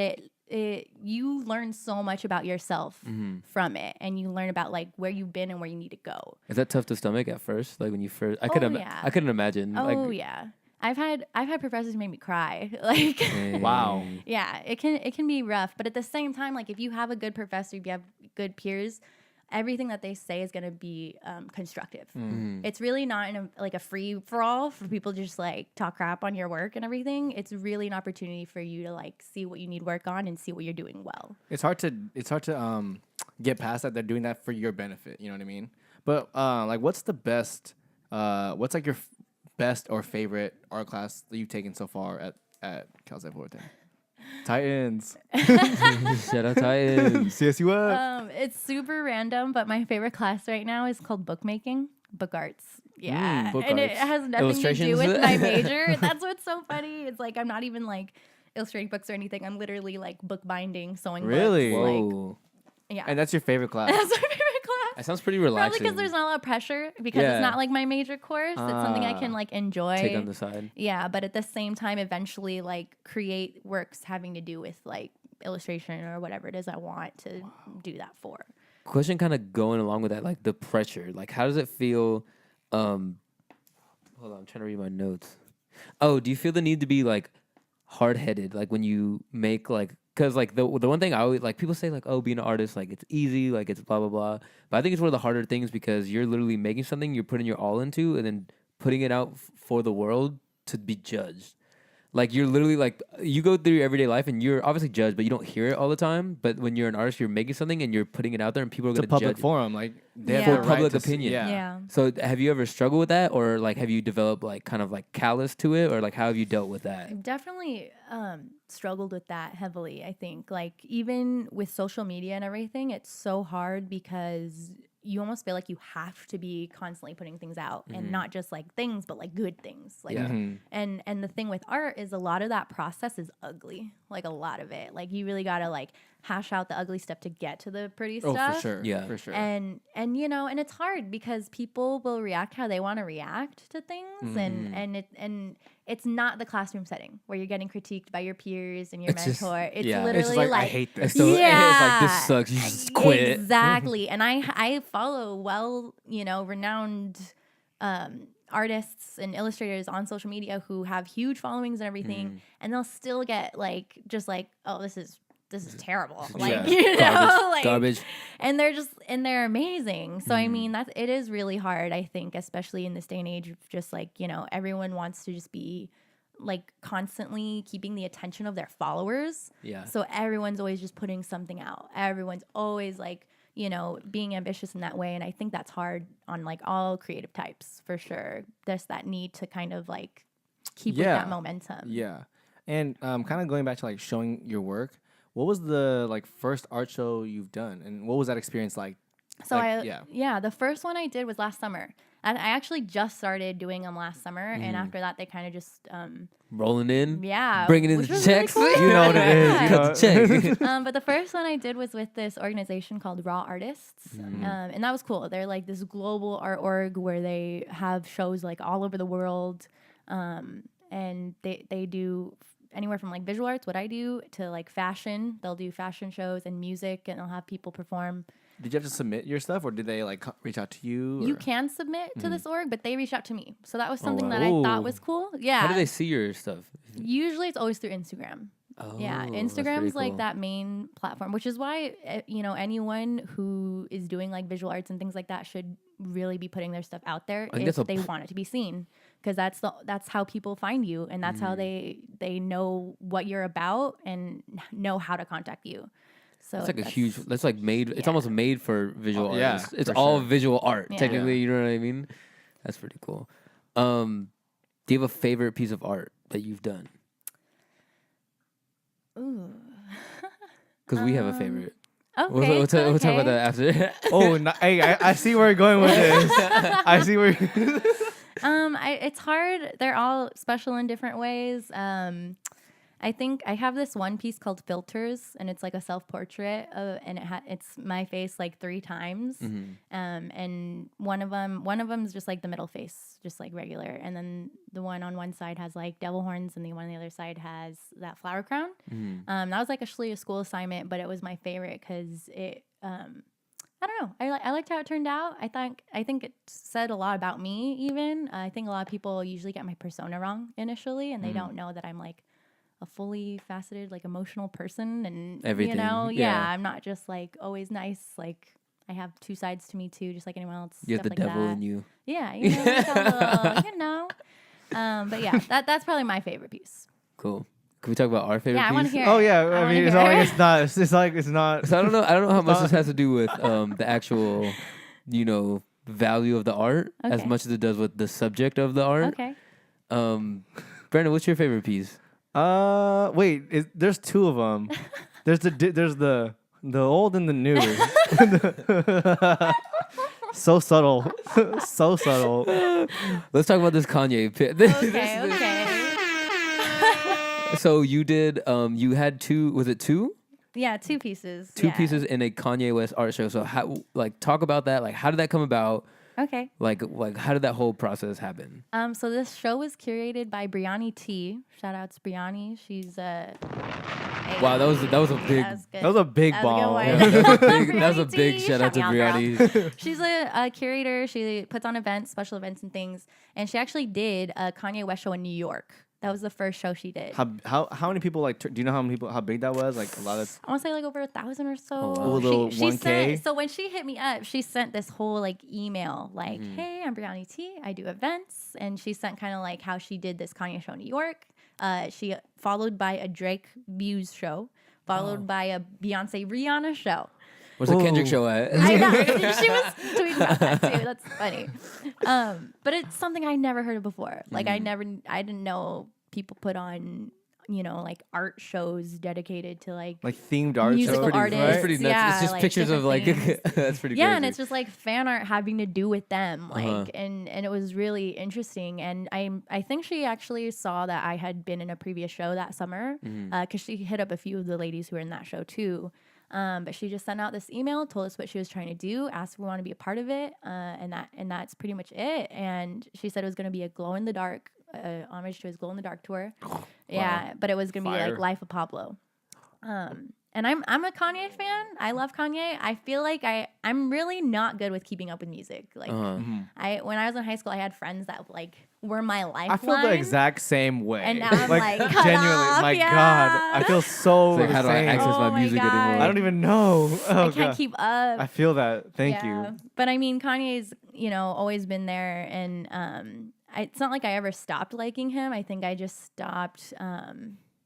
you learn so much about yourself from it, and you learn about like where you've been and where you need to go. Is that tough to stomach at first? Like when you first, I yeah. couldn't imagine. Oh yeah, I've had professors who made me cry. Like Wow. yeah, it can be rough, but at the same time, like if you have a good professor, if you have good peers, everything that they say is going to be constructive. It's really not in a free for all for people to just like talk crap on your work and everything. It's really an opportunity for you to like see what you need work on and see what you're doing well. It's hard to get past that. They're doing that for your benefit. You know what I mean? But like, what's the best? What's like your best or favorite art class that you've taken so far at Cal State Fullerton? Titans. Shout out Titans. CSU up. It's super random, but my favorite class right now is called bookmaking, book arts. Yeah, book and it arts. has nothing to do Illustrations? with my major. That's what's so funny. It's like I'm not even like illustrating books or anything. I'm literally like bookbinding, sewing. Really? Books, Whoa. like, yeah. And that's your favorite class. That's my favorite class. That sounds pretty Probably relaxing. because there's not a lot of pressure because Yeah. it's not like my major course. It's something I can like enjoy. Take on the side. Yeah, but at the same time, eventually like create works having to do with like illustration or whatever it is I want to do that for. Question kind of going along with that, like the pressure. Like, how does it feel? Hold on, I'm trying to read my notes. Oh, do you feel the need to be like hard headed, like when you make like? Because like the one thing I always like, people say like, oh, being an artist, like it's easy, like it's blah blah blah. But I think it's one of the harder things because you're literally making something you're putting your all into, and then putting it out for the world to be judged. Like you're literally like you go through your everyday life and you're obviously judged, but you don't hear it all the time. But when you're an artist, you're making something and you're putting it out there, and people are It's a going to public judge. forum, like they Yeah. have the For right public to s- opinion. Yeah. So have you ever struggled with that, or like have you developed like kind of like callous to it, or like how have you dealt with that? I've definitely struggled with that heavily. I think like even with social media and everything, it's so hard because you almost feel like you have to be constantly putting things out and not just like things, but like good things. Like, Yeah. and the thing with art is a lot of that process is ugly. Like a lot of it, like you really gotta like hash out the ugly stuff to get to the pretty Oh, stuff. for sure. Yeah. For sure. And you know, and it's hard because people will react how they want to react to things, and it's not the classroom setting where you're getting critiqued by your peers and your It's just- mentor. It's yeah. literally It's just like, I like hate It's this. so- it's yeah, like, this sucks, you just quit. Exactly. And I follow well, you know, renowned artists and illustrators on social media who have huge followings and everything, and they'll still get like just like, oh, this is terrible. Like, Yeah. you know, Garbage. like Garbage. and they're amazing. So I mean, it is really hard, I think, especially in this day and age of just like, you know, everyone wants to just be like constantly keeping the attention of their followers. Yeah. So everyone's always just putting something out. Everyone's always like, you know, being ambitious in that way. And I think that's hard on like all creative types for sure. There's that need to kind of like keep with that momentum. Yeah. And kind of going back to like showing your work, what was the like first art show you've done, and what was that experience like? So Like, the first one I did was last summer. And I actually just started doing them last summer, and after that they kind of just Rolling in. Bringing in which the was really checks. cool. You know what it is. Yeah. You Cut the check. But the first one I did was with this organization called Raw Artists, and that was cool. They're like this global art org where they have shows like all over the world, and they do anywhere from like visual arts, what I do, to like fashion. They'll do fashion shows and music, and they'll have people perform. Did you have to submit your stuff, or did they like reach out to you? You or- can submit to this org, but they reached out to me, so that was something wow. that I thought Ooh. was cool. Yeah, How do they see your stuff? usually it's always through Instagram. Oh, Yeah, that's pretty Instagram's like cool. that main platform, which is why you know, anyone who is doing like visual arts and things like that should really be putting their stuff out there think if that's a they want it to be seen, because that's how people find you, and that's how they know what you're about and know how to contact you. So It's like a huge. That's like made. It's almost made for visual yeah, artists. It's for all sure. visual art. Yeah. Technically, you know what I mean. That's pretty cool. Do you have a favorite piece of art that you've done? Ooh. Because we have a favorite. Okay, We'll talk about okay. that after. Oh, hey, I see where you're going with this. I see where. It's hard. They're all special in different ways. I think I have this one piece called Filters, and it's like a self-portrait, and it's my face like 3 times. And one of them is just like the middle face, just like regular, and then the one on one side has like devil horns, and the one on the other side has that flower crown. That was like actually a school assignment, but it was my favorite because it. I don't know. I liked how it turned out. I think it said a lot about me. Even I think a lot of people usually get my persona wrong initially, and they don't know that I'm like a fully faceted, like emotional person, and Everything, You know, yeah. I'm not just like always nice. Like I have 2 sides to me too, just like anyone else. You have the stuff like devil that. in you. Yeah, you know, like a little, you know. But yeah, that's probably my favorite piece. Cool. Can we talk about our favorite Yeah, I piece? want to hear. Oh yeah, wanna I mean, it's hear not like it. it's not. It's like it's not. So I don't know how much this has to do with the actual, value of the art as Okay. much as it does with the subject of the art. Okay. Brandon, what's your favorite piece? Wait, there's two of them. There's the old and the new. So subtle, so subtle. Let's talk about this Kanye. Okay. So you did. You had two. Was it two? Yeah, two pieces. Two yeah. pieces in a Kanye West art show. So how? Like, talk about that. Like, how did that come about? Okay. Like, how did that whole process happen? So this show was curated by Brianni T. Shout out to Brianni. She's Wow, that was a big. That was a big bomb. That was a big shout out to Brianni. She's a curator. She puts on events, special events and things. And she actually did a Kanye West show in New York. That was the first show she did. How many people like? Do you know how many people? How big that was? Like a lot of. I want to say like over 1,000 or so. Oh, wow. A little 1K. So when she hit me up, she sent this whole like email like, "Hey, I'm Brianni T. I do events," and she sent kind of like how she did this Kanye show in New York. She followed by a Drake Muse show, followed by a Beyonce Rihanna show. Where's the Kendrick show at? I know. She was tweeting about that too. That's funny. But it's something I never heard of before. Like I didn't know people put on, like art shows dedicated to like themed art musical shows. artists. That's pretty nuts. Yeah, it's just like, pictures of like. different That's pretty. Yeah, crazy. and it's just like fan art having to do with them, like, and it was really interesting. And I think she actually saw that I had been in a previous show that summer, because she hit up a few of the ladies who were in that show too. But she just sent out this email, told us what she was trying to do, asked if we want to be a part of it, and that's pretty much it. And she said it was going to be a glow in the dark homage to his glow in the dark tour. Yeah, but it was going to be like Life of Pablo. And I'm a Kanye fan. I love Kanye. I feel like I'm really not good with keeping up with music. Like when I was in high school, I had friends that like were my lifeline. I feel the exact same way. And now I'm like cut genuinely, off, my yeah. God, I feel so. It's like, how do I same. access Oh my my music God. anymore? I don't even know. Oh, I can't God. keep up. I feel that. Thank Yeah. you. But I mean, Kanye's, always been there, and it's not like I ever stopped liking him. I think I just stopped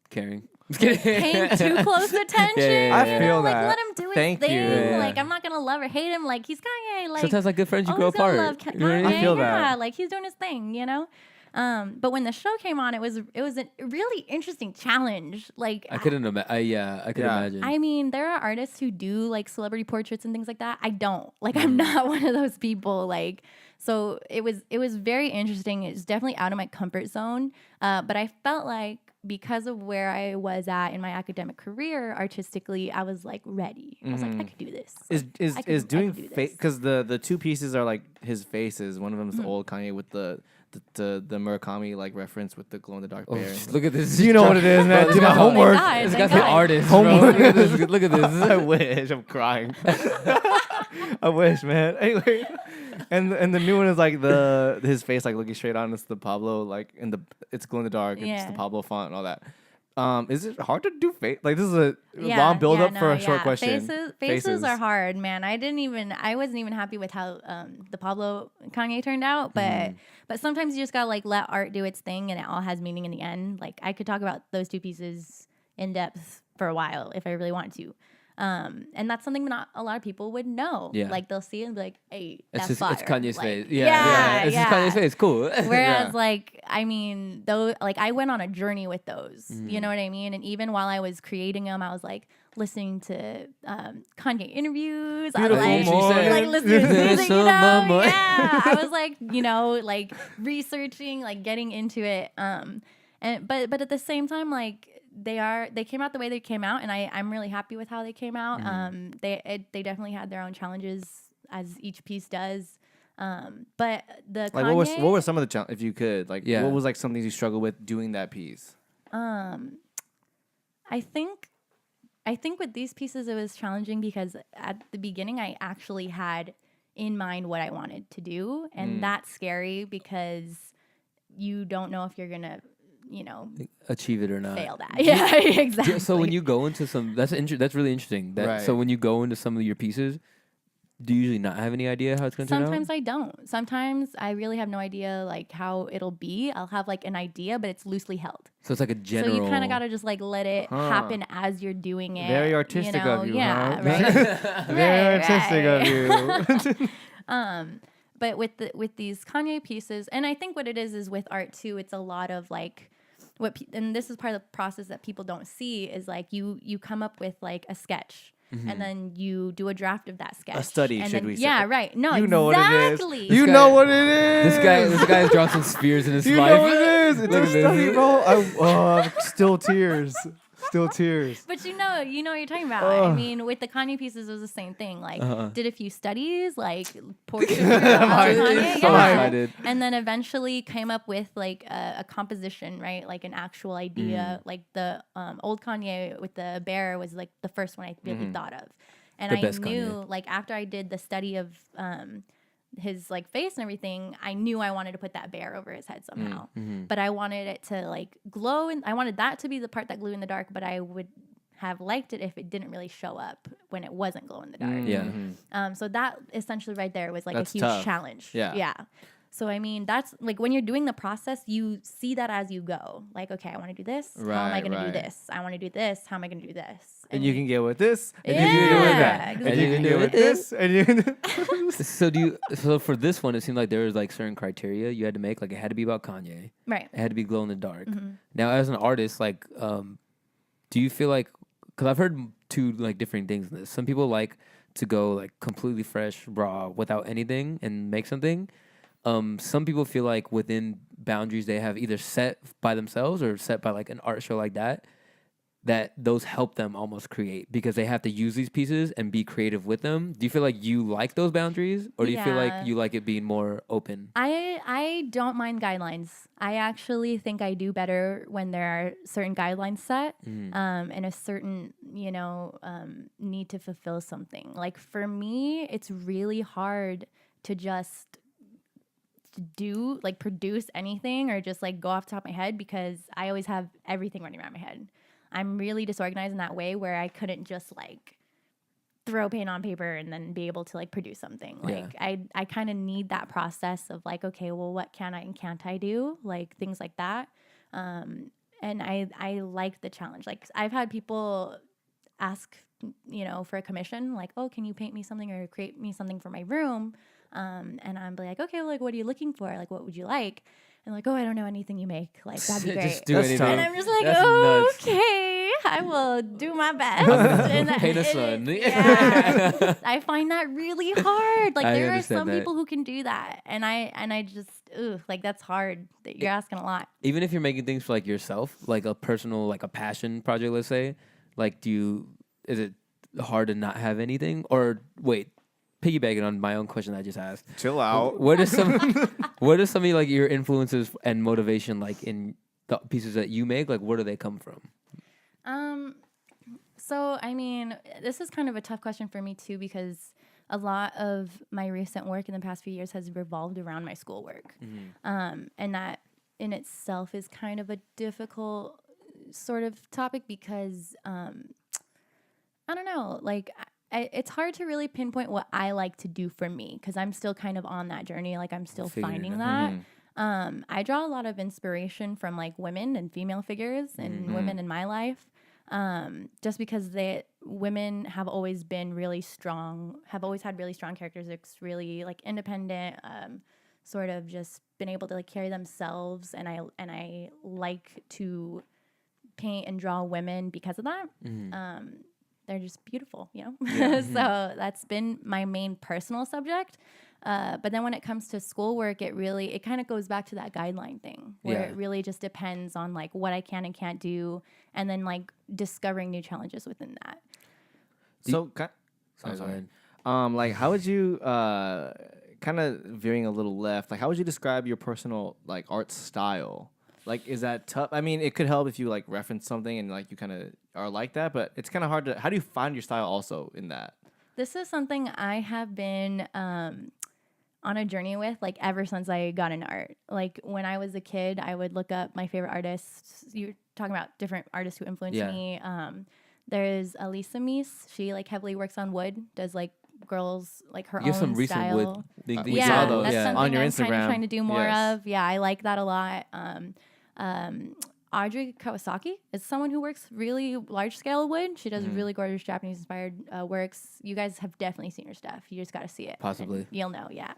Caring. paying too close attention. Yeah. I feel like, that. let him do his Thank thing. you. Yeah. Like, I'm not gonna love or hate him. Like, he's Kanye. Like, Sometimes like good friends you grow always gonna apart. love You know what I Kanye. mean? I feel yeah, that. like he's doing his thing, But when the show came on, it was a really interesting challenge. Like, I couldn't imagine. I could Yeah. imagine. I mean, there are artists who do like celebrity portraits and things like that. I don't. Like, I'm not one of those people. Like, so it was very interesting. It's definitely out of my comfort zone. But I felt like because of where I was at in my academic career artistically, I was like ready. I was like, I could do this. Is doing do this. because the two pieces are like his faces. One of them is the old Kanye with the Murakami like reference with the glow in the dark Oh, bear. look at this. You know what it is, man. Bro, Do my this homework. God. This Thank guy's an God. artist. Bro. Homework. Look at this. Look at this. I wish. I'm crying. I wish, man. Anyway, and the new one is like his face like looking straight on. It's the Pablo like it's glow in the dark. It's Yeah. the Pablo font and all that. Is it hard to do face? Like this is a long build up for a short question. Faces are hard, man. I wasn't even happy with how the Pablo Kanye turned out, but sometimes you just gotta like let art do its thing, and it all has meaning in the end. Like I could talk about those two pieces in depth for a while if I really want to. And that's something not a lot of people would know. Yeah. Like they'll see it and be like, "Hey, that's It's fire." Kanye's Like, face. Yeah. It's just Kanye's face. Cool. Whereas, like, I mean, though, like, I went on a journey with those. You know what I mean? And even while I was creating them, I was like listening to Kanye interviews. I was like listening to his music, Yeah, I was like, like researching, like getting into it. But at the same time, like they came out the way they came out, and I'm really happy with how they came out. They definitely had their own challenges, as each piece does. But the like Kanye, what were some of the challenges, if you could, like Yeah. what was like some things you struggled with doing that piece? I think with these pieces it was challenging because at the beginning I actually had in mind what I wanted to do, and that's scary because you don't know if you're gonna, Achieve it or not. fail that. Yeah, exactly. So when you go into some, that's really interesting. Right. So when you go into some of your pieces, do you usually not have any idea how it's going to turn out? Sometimes I don't. Sometimes I really have no idea like how it'll be. I'll have like an idea, but it's loosely held. So it's like a general. So you kind of got to just like let it happen as you're doing it. Very artistic of you, Yeah, huh? right. Very artistic of you. But with these Kanye pieces, and I think what it is with art too, it's a lot of like and this is part of the process that people don't see is like you come up with like a sketch. And then you do a draft of that sketch. A study, and should then, we say? Yeah, right. No, You know exactly. what it is. You know what it is. This guy has dropped some spears in his You life. know what it is. It's Look a at this. study, bro. Still tears. Still tears. But you know what you're talking about. I mean, with the Kanye pieces, it was the same thing. Like, did a few studies, like, portraits of Kanye, So excited. and then eventually came up with like a composition, right? Like an actual idea. Like the old Kanye with the bear was like the first one I really thought of, and The I best knew Kanye. like after I did the study of his like face and everything, I knew I wanted to put that bear over his head somehow. But I wanted it to like glow, and I wanted that to be the part that glowed in the dark. But I would have liked it if it didn't really show up when it wasn't glow in the dark. Yeah. So that essentially right there was like That's a huge tough. challenge. Yeah. Yeah. So I mean, that's like when you're doing the process, you see that as you go. Like, okay, I want to do this. How am I Right, going to do right. this? I want to do this. How am I going to do this? And you can get with this. And Yeah, you can get with that. exactly. And you can get with this. And you can. So for this one, it seemed like there was like certain criteria you had to make. Like it had to be about Kanye. Right. It had to be glow in the dark. Now, as an artist, like, do you feel like? Because I've heard two like different things in this. Some people like to go like completely fresh, raw, without anything, and make something. Some people feel like within boundaries they have either set by themselves or set by like an art show like that, that those help them almost create because they have to use these pieces and be creative with them. Do you feel like you like those boundaries, or do you feel like Yeah. you like it being more open? I don't mind guidelines. I actually think I do better when there are certain guidelines set and a certain, need to fulfill something. Like for me, it's really hard to just produce anything or just like go off the top of my head because I always have everything running around my head. I'm really disorganized in that way where I couldn't just like throw paint on paper and then be able to like produce something. Like I kind of need that process of like, okay, well, what can I and can't I do? Like things like that. And I like the challenge. Like I've had people ask, for a commission, like, oh, can you paint me something or create me something for my room? And I'm like, okay, well, like, what are you looking for? Like, what would you like? And like, oh, I don't know anything you make. Like, that'd be great. Just do That's anything. tough. And I'm just like, That's nuts. okay, I will do my best. And Paint a sun. yeah, I find that really hard. Like I there are understand some that. people who can do that, and I just like that's hard. That you're asking a lot. Even if you're making things for like yourself, like a personal, like a passion project, let's say, like is it hard to not have anything? Or wait, piggybacking on my own question I just asked. Chill out. What are some of like your influences and motivation like in the pieces that you make? Like where do they come from? So I mean, this is kind of a tough question for me too because a lot of my recent work in the past few years has revolved around my schoolwork, and that in itself is kind of a difficult sort of topic because I don't know, like. It's hard to really pinpoint what I like to do for me because I'm still kind of on that journey. Like I'm still finding that. I draw a lot of inspiration from like women and female figures and women in my life, just because women have always been really strong, have always had really strong characteristics, really like independent, sort of just been able to like carry themselves. And I like to paint and draw women because of that. They're just beautiful, So that's been my main personal subject. But then when it comes to schoolwork, it kind of goes back to that guideline thing where it really just depends on like what I can and can't do, and then like discovering new challenges within that. So, Sorry. like, how would you, kind of veering a little left, like, how would you describe your personal, like, art style? Like, is that tough? I mean, it could help if you, like, reference something and, like, you kind of are like that, but it's kind of hard to, how do you find your style also in that? This is something I have been on a journey with, like, ever since I got into art. Like, when I was a kid, I would look up my favorite artists. You're talking about different artists who influenced me. There's Elisa Mies. She, like, heavily works on wood, does, like, girls, like, her You have own some recent style. wood things. We saw those that's something on your I'm Instagram. kind of trying to do more Yes. of. Yeah, I like that a lot. Audrey Kawasaki is someone who works really large scale wood. She does really gorgeous Japanese inspired works. You guys have definitely seen her stuff. You just got to see it. Possibly. And you'll know, yeah.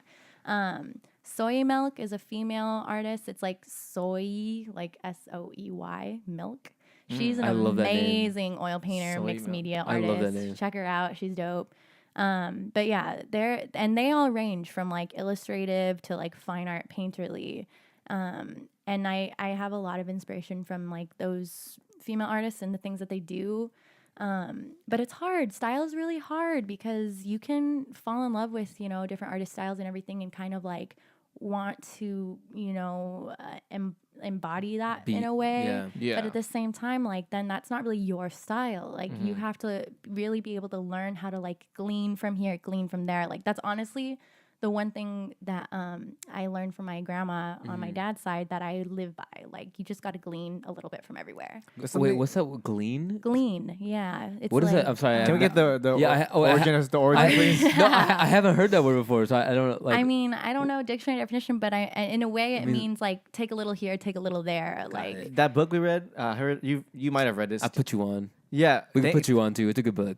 Soy Milk is a female artist. It's like soy, like SOEY, milk. She's an I love that name. amazing oil painter, Soy mixed Milk. media I artist. love that name. Check her out. She's dope. But yeah, they all range from like illustrative to like fine art painterly. And I have a lot of inspiration from like those female artists and the things that they do. But it's hard. Style is really hard because you can fall in love with, different artist styles and everything and kind of like want to, embody that in a way. yeah. Yeah. But at the same time, like, then that's not really your style. Like, you have to really be able to learn how to like glean from here, glean from there. Like, that's honestly the one thing that I learned from my grandma on my dad's side that I live by. Like, you just got to glean a little bit from everywhere. Wait, what's that? Glean? Glean, yeah. It's What is like, that? I'm sorry. Can we get the Yeah, origin, please? No, I haven't heard that word before, so I don't know. Like, I mean, I don't know dictionary definition, but in a way it means like take a little here, take a little there. Like, it. That book we read, heard you might have read this. I put you on. Yeah, We can put you on too. It's a good book.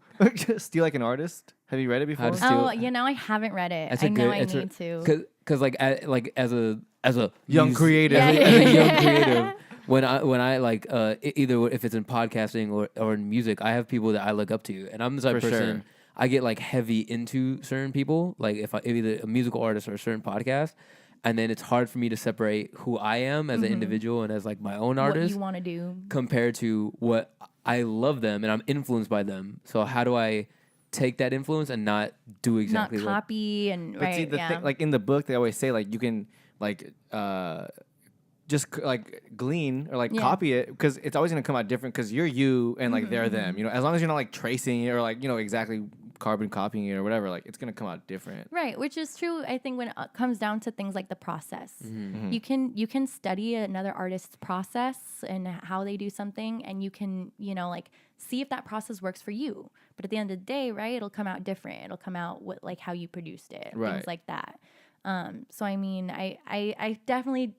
Steal Like an Artist. Have you read it before? How to Steal- I haven't read it. That's I a know good. I it's a- need to. Cause like as a Young creative. Yeah, as a young creative. When I like either if it's in podcasting or in music, I have people that I look up to, and I'm the type of For person sure. I get like heavy into certain people, like if either a musical artist or a certain podcast, and then it's hard for me to separate who I am as an individual and as like my own What artist you want to do. compared to what I love them and I'm influenced by them. So how do I take that influence and not do exactly Not copy and But right. see, the yeah. thing, like in the book, they always say like you can like just like glean or like Yeah. copy it because it's always gonna come out different because you're you and like they're them. You know, as long as you're not like tracing it or like exactly carbon copying it or whatever, like it's gonna come out different. Right, which is true. I think when it comes down to things like the process, Mm-hmm. you can study another artist's process and how they do something, and you can like see if that process works for you. But at the end of the day, right, it'll come out different. It'll come out with like how you produced it, Right. things like that. So I mean, I definitely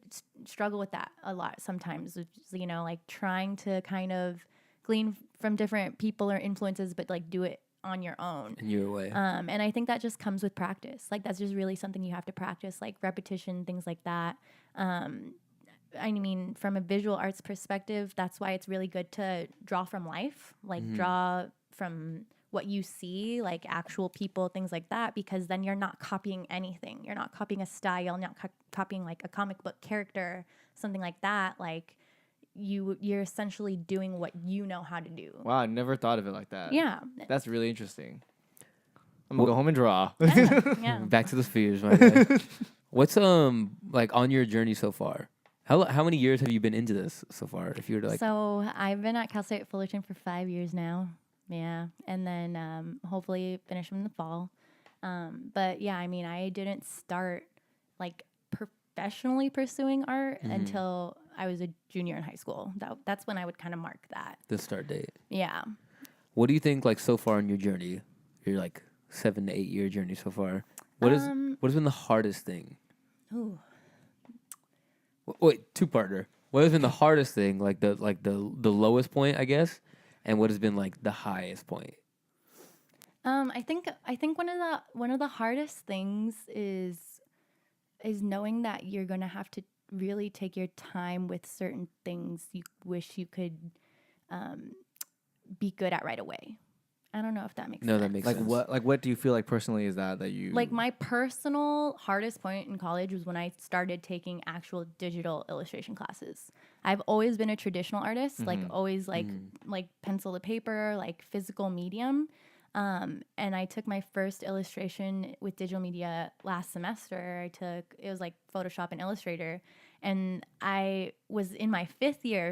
struggle with that a lot sometimes. Which is, like trying to kind of glean from different people or influences, but like do it on your own. in your way? And I think that just comes with practice. Like that's just really something you have to practice, like repetition, things like that. I mean, from a visual arts perspective, that's why it's really good to draw from life, like draw from what you see, like actual people, things like that, because then you're not copying anything. You're not copying a style, you're not copying like a comic book character, something like that. Like you're essentially doing what you know how to do. Wow, I never thought of it like that. Yeah. That's really interesting. I'm gonna go home and draw. Yeah. Back to the spheres, my guy. What's like on your journey so far? How many years have you been into this so far? If you were to like, So I've been at Cal State Fullerton for 5 years now. Yeah. And then hopefully finish in the fall. But yeah, I mean, I didn't start like professionally pursuing art until I was a junior in high school. That's when I would kind of mark that. the start date. Yeah. What do you think like so far in your journey? Your like 7 to 8 year journey so far. What has been the hardest thing? Ooh. Wait, two-parter. What has been the hardest thing? Like the lowest point, I guess, and what has been like the highest point? I think one of the hardest things is knowing that you're gonna have to really take your time with certain things you wish you could be good at right away. I don't know if that makes No, sense. that makes Like sense. what do you feel like personally is that you Like my personal hardest point in college was when I started taking actual digital illustration classes. I've always been a traditional artist, like always like pencil to paper, like physical medium. And I took my first illustration with digital media last semester. It was like Photoshop and Illustrator. And I was in my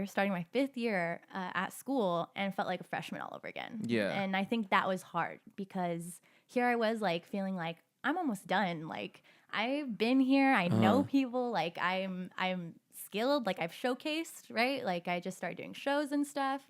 starting my fifth year at school, and felt like a freshman all over again. Yeah. And I think that was hard because here I was like feeling like I'm almost done. Like I've been here, I know people, like I'm skilled, like I've showcased, right? Like I just started doing shows and stuff.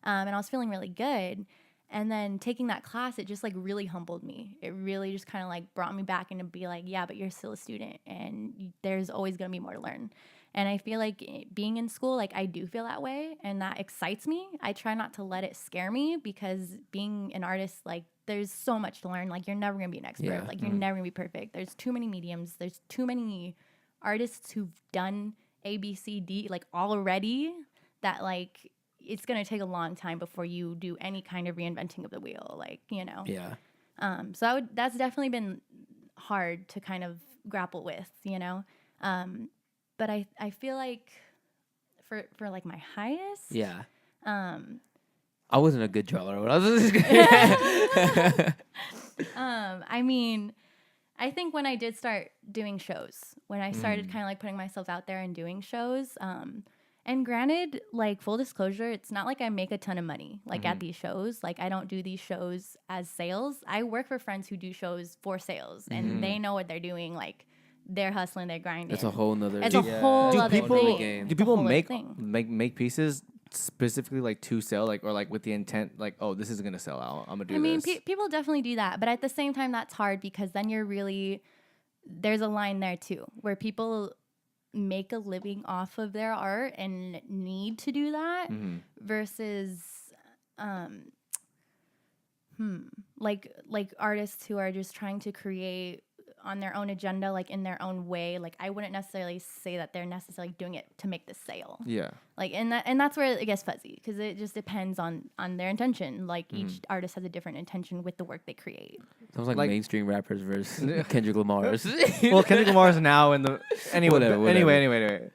And I was feeling really good. And then taking that class, it just like really humbled me. It really just kind of like brought me back and to be like, yeah, but you're still a student and there's always going to be more to learn. And I feel like being in school, like I do feel that way, and that excites me. I try not to let it scare me because being an artist, like there's so much to learn. Like, you're never gonna be an expert. Yeah. Like, you're never gonna be perfect. There's too many mediums. There's too many artists who've done A, B, C, D like already that like it's gonna take a long time before you do any kind of reinventing of the wheel. Like, you know. Yeah. So that's definitely been hard to kind of grapple with, you know. But I feel like for like my highest. Yeah. I wasn't a good drawer when I was. I mean, I think when I did start doing shows, when I started kind of like putting myself out there and doing shows, and granted, like full disclosure, it's not like I make a ton of money like at these shows. Like I don't do these shows as sales. I work for friends who do shows for sales, and they know what they're doing. Like they're hustling, they're grinding. It's a whole nother. It's a whole Do other people thing. do people Whole other make thing. make pieces specifically like to sell, like or like with the intent like, oh, this is gonna sell out, I'm gonna do I mean, this. people definitely do that, but at the same time, that's hard because then you're really there's a line there too where people make a living off of their art and need to do that versus like artists who are just trying to create on their own agenda, like in their own way. Like I wouldn't necessarily say that they're necessarily doing it to make the sale. Yeah. Like and that's where it gets fuzzy because it just depends on their intention. Like each artist has a different intention with the work they create. Sounds like Like- mainstream rappers versus Kendrick Lamar's. Well, Kendrick Lamar is now in the anyway. Whatever. Anyway.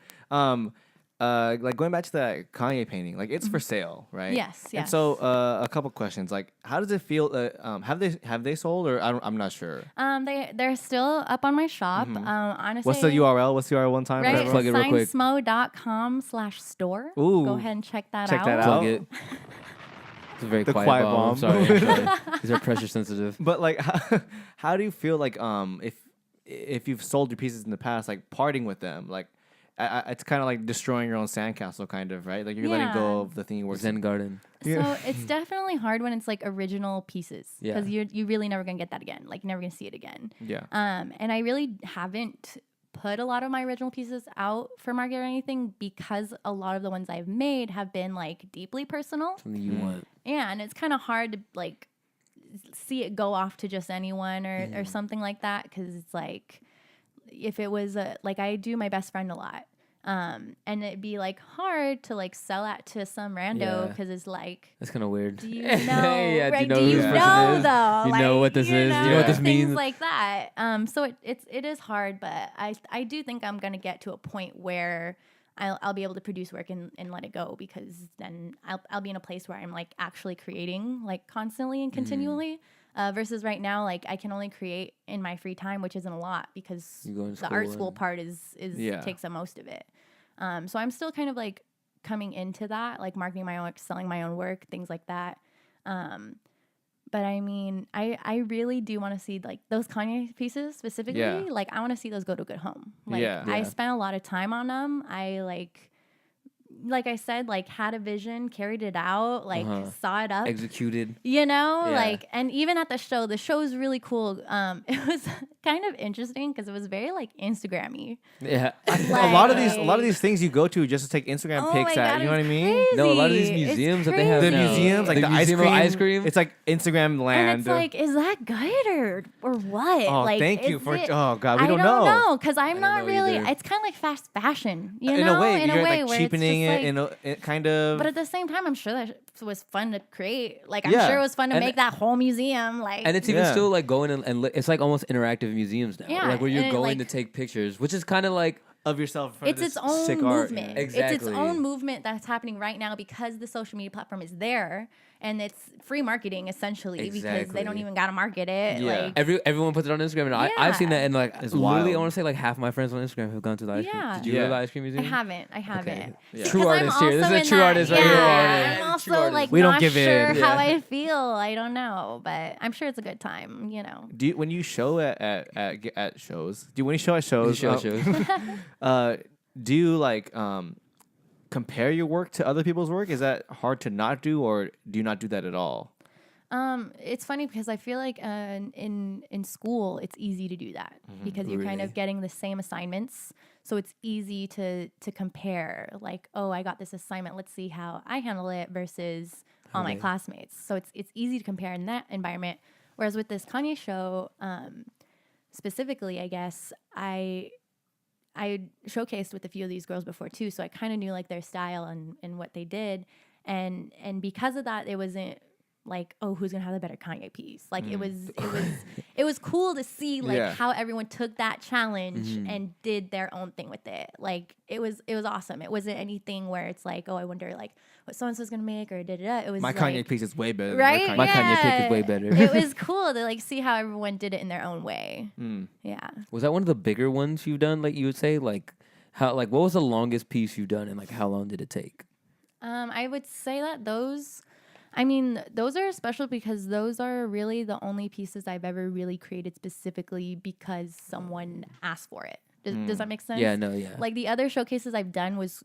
Like going back to that Kanye painting, like it's for sale, right? Yes, And yes. so, a couple questions, like how does it feel? Have they sold, or I'm not sure. They're still up on my shop. Honestly, What's the URL? What's the URL one time? Right, for Plug everyone? it real quick. signsmo.com/store. Ooh. Go ahead and check that Check out. that out. Plug it. It's a very The quiet, quiet bomb. bomb. I'm sorry. These are pressure sensitive. But like, how do you feel like if you've sold your pieces in the past, like parting with them, like it's kind of like destroying your own sandcastle, kind of, right? Like you're letting Yeah. go of the thing you work. Zen Garden. So it's definitely hard when it's like original pieces Yeah. because you really never gonna get that again. Like never gonna see it again. Yeah. And I really haven't put a lot of my original pieces out for market or anything because a lot of the ones I've made have been like deeply personal. Something you want. Yeah, and it's kind of hard to like see it go off to just anyone or something like that because it's like if it was like I do my best friend a lot, and it'd be like hard to like sell that to some rando Yeah. because it's like. That's kind of weird. Do you know? Yeah, right? do Do you you know who this know, person is? though? You know what this is? You know what this things means? like that. So it is hard, but I do think I'm gonna get to a point where I'll be able to produce work and let it go because then I'll be in a place where I'm like actually creating like constantly and continually. Versus right now, like I can only create in my free time, which isn't a lot because You go to the art school school and- part is Yeah. takes up most of it. So I'm still kind of like coming into that, like marketing my own work, selling my own work, things like that. But I mean, I really do want to see like those Kanye pieces specifically. Yeah. Like I want to see those go to a good home. Like Yeah. I Yeah. spent a lot of time on them. I like I said, like had a vision, carried it out, like saw it up. Executed. You know, Yeah. like, and even at the show is really cool. It was kind of interesting because it was very like Instagram-y. Yeah. a lot of these things you go to just to take Instagram Oh pics my at. God, You know what I it's mean? No, a lot of these crazy. It's museums that they have The now. museums, like the museum of ice cream. It's like Instagram land. And it's like, is that good or what? Oh, like, thank you is for. it- Oh God, we I don't don't know. know because I'm don't not know really. either. It's kind of like fast fashion, you In know, a way, you're like where cheapening it's just it. like, It kind of. but at the same time, I'm sure that was fun to create. Like, I'm Yeah. sure it was fun to And- make that whole museum. Like, And it's even Yeah. still like going and it's like almost interactive museums now. Yeah, Like where you're and it, going like- to take pictures, which is kind of like of yourself. In front it's of its this own sick art, movement. yeah. It's its Exactly. own movement that's happening right now because the social media platform is there and it's free marketing essentially because they Exactly. don't even gotta market it. Yeah. Like, everyone puts it on Instagram, and I've seen Yeah. that, and like It's literally, wild. I want to say like half my friends on Instagram have gone to the ice cream. Yeah. Did you go to the Yeah. ice cream I museum? haven't. Yeah. Because True I'm artist here. This is also a in true that- artist right here. Yeah, Yeah. I'm True also artist. like We don't not give in. sure how Yeah. I feel. I don't know, but I'm sure it's a good time. You know. Do you, when you show at shows? When you show at shows? Show shows. Do you like compare your work to other people's work? Is that hard to not do, or do you not do that at all? It's funny because I feel like in school it's easy to do that because you're kind Really? of getting the same assignments, so it's easy to compare. Like, oh, I got this assignment. Let's see how I handle it versus all my Okay. classmates. So it's easy to compare in that environment. Whereas with this Kanye show, specifically, I guess I showcased with a few of these girls before too, so I kind of knew like their style and what they did, and because of that, it wasn't like, oh, who's gonna have the better Kanye piece. Like it was cool to see like how everyone took that challenge and did their own thing with it. Like it was awesome. It wasn't anything where it's like, oh, I wonder like what so and so's gonna make or da. It was My like, Kanye piece is way better. right? Than My Kanye pick is way better. It was cool to like see how everyone did it in their own way. Yeah. Was that one of the bigger ones you've done? Like you would say, like how, like what was the longest piece you've done, and like how long did it take? I would say that those are special because those are really the only pieces I've ever really created specifically because someone asked for it. Does that make sense? Yeah, no, yeah. Like the other showcases I've done was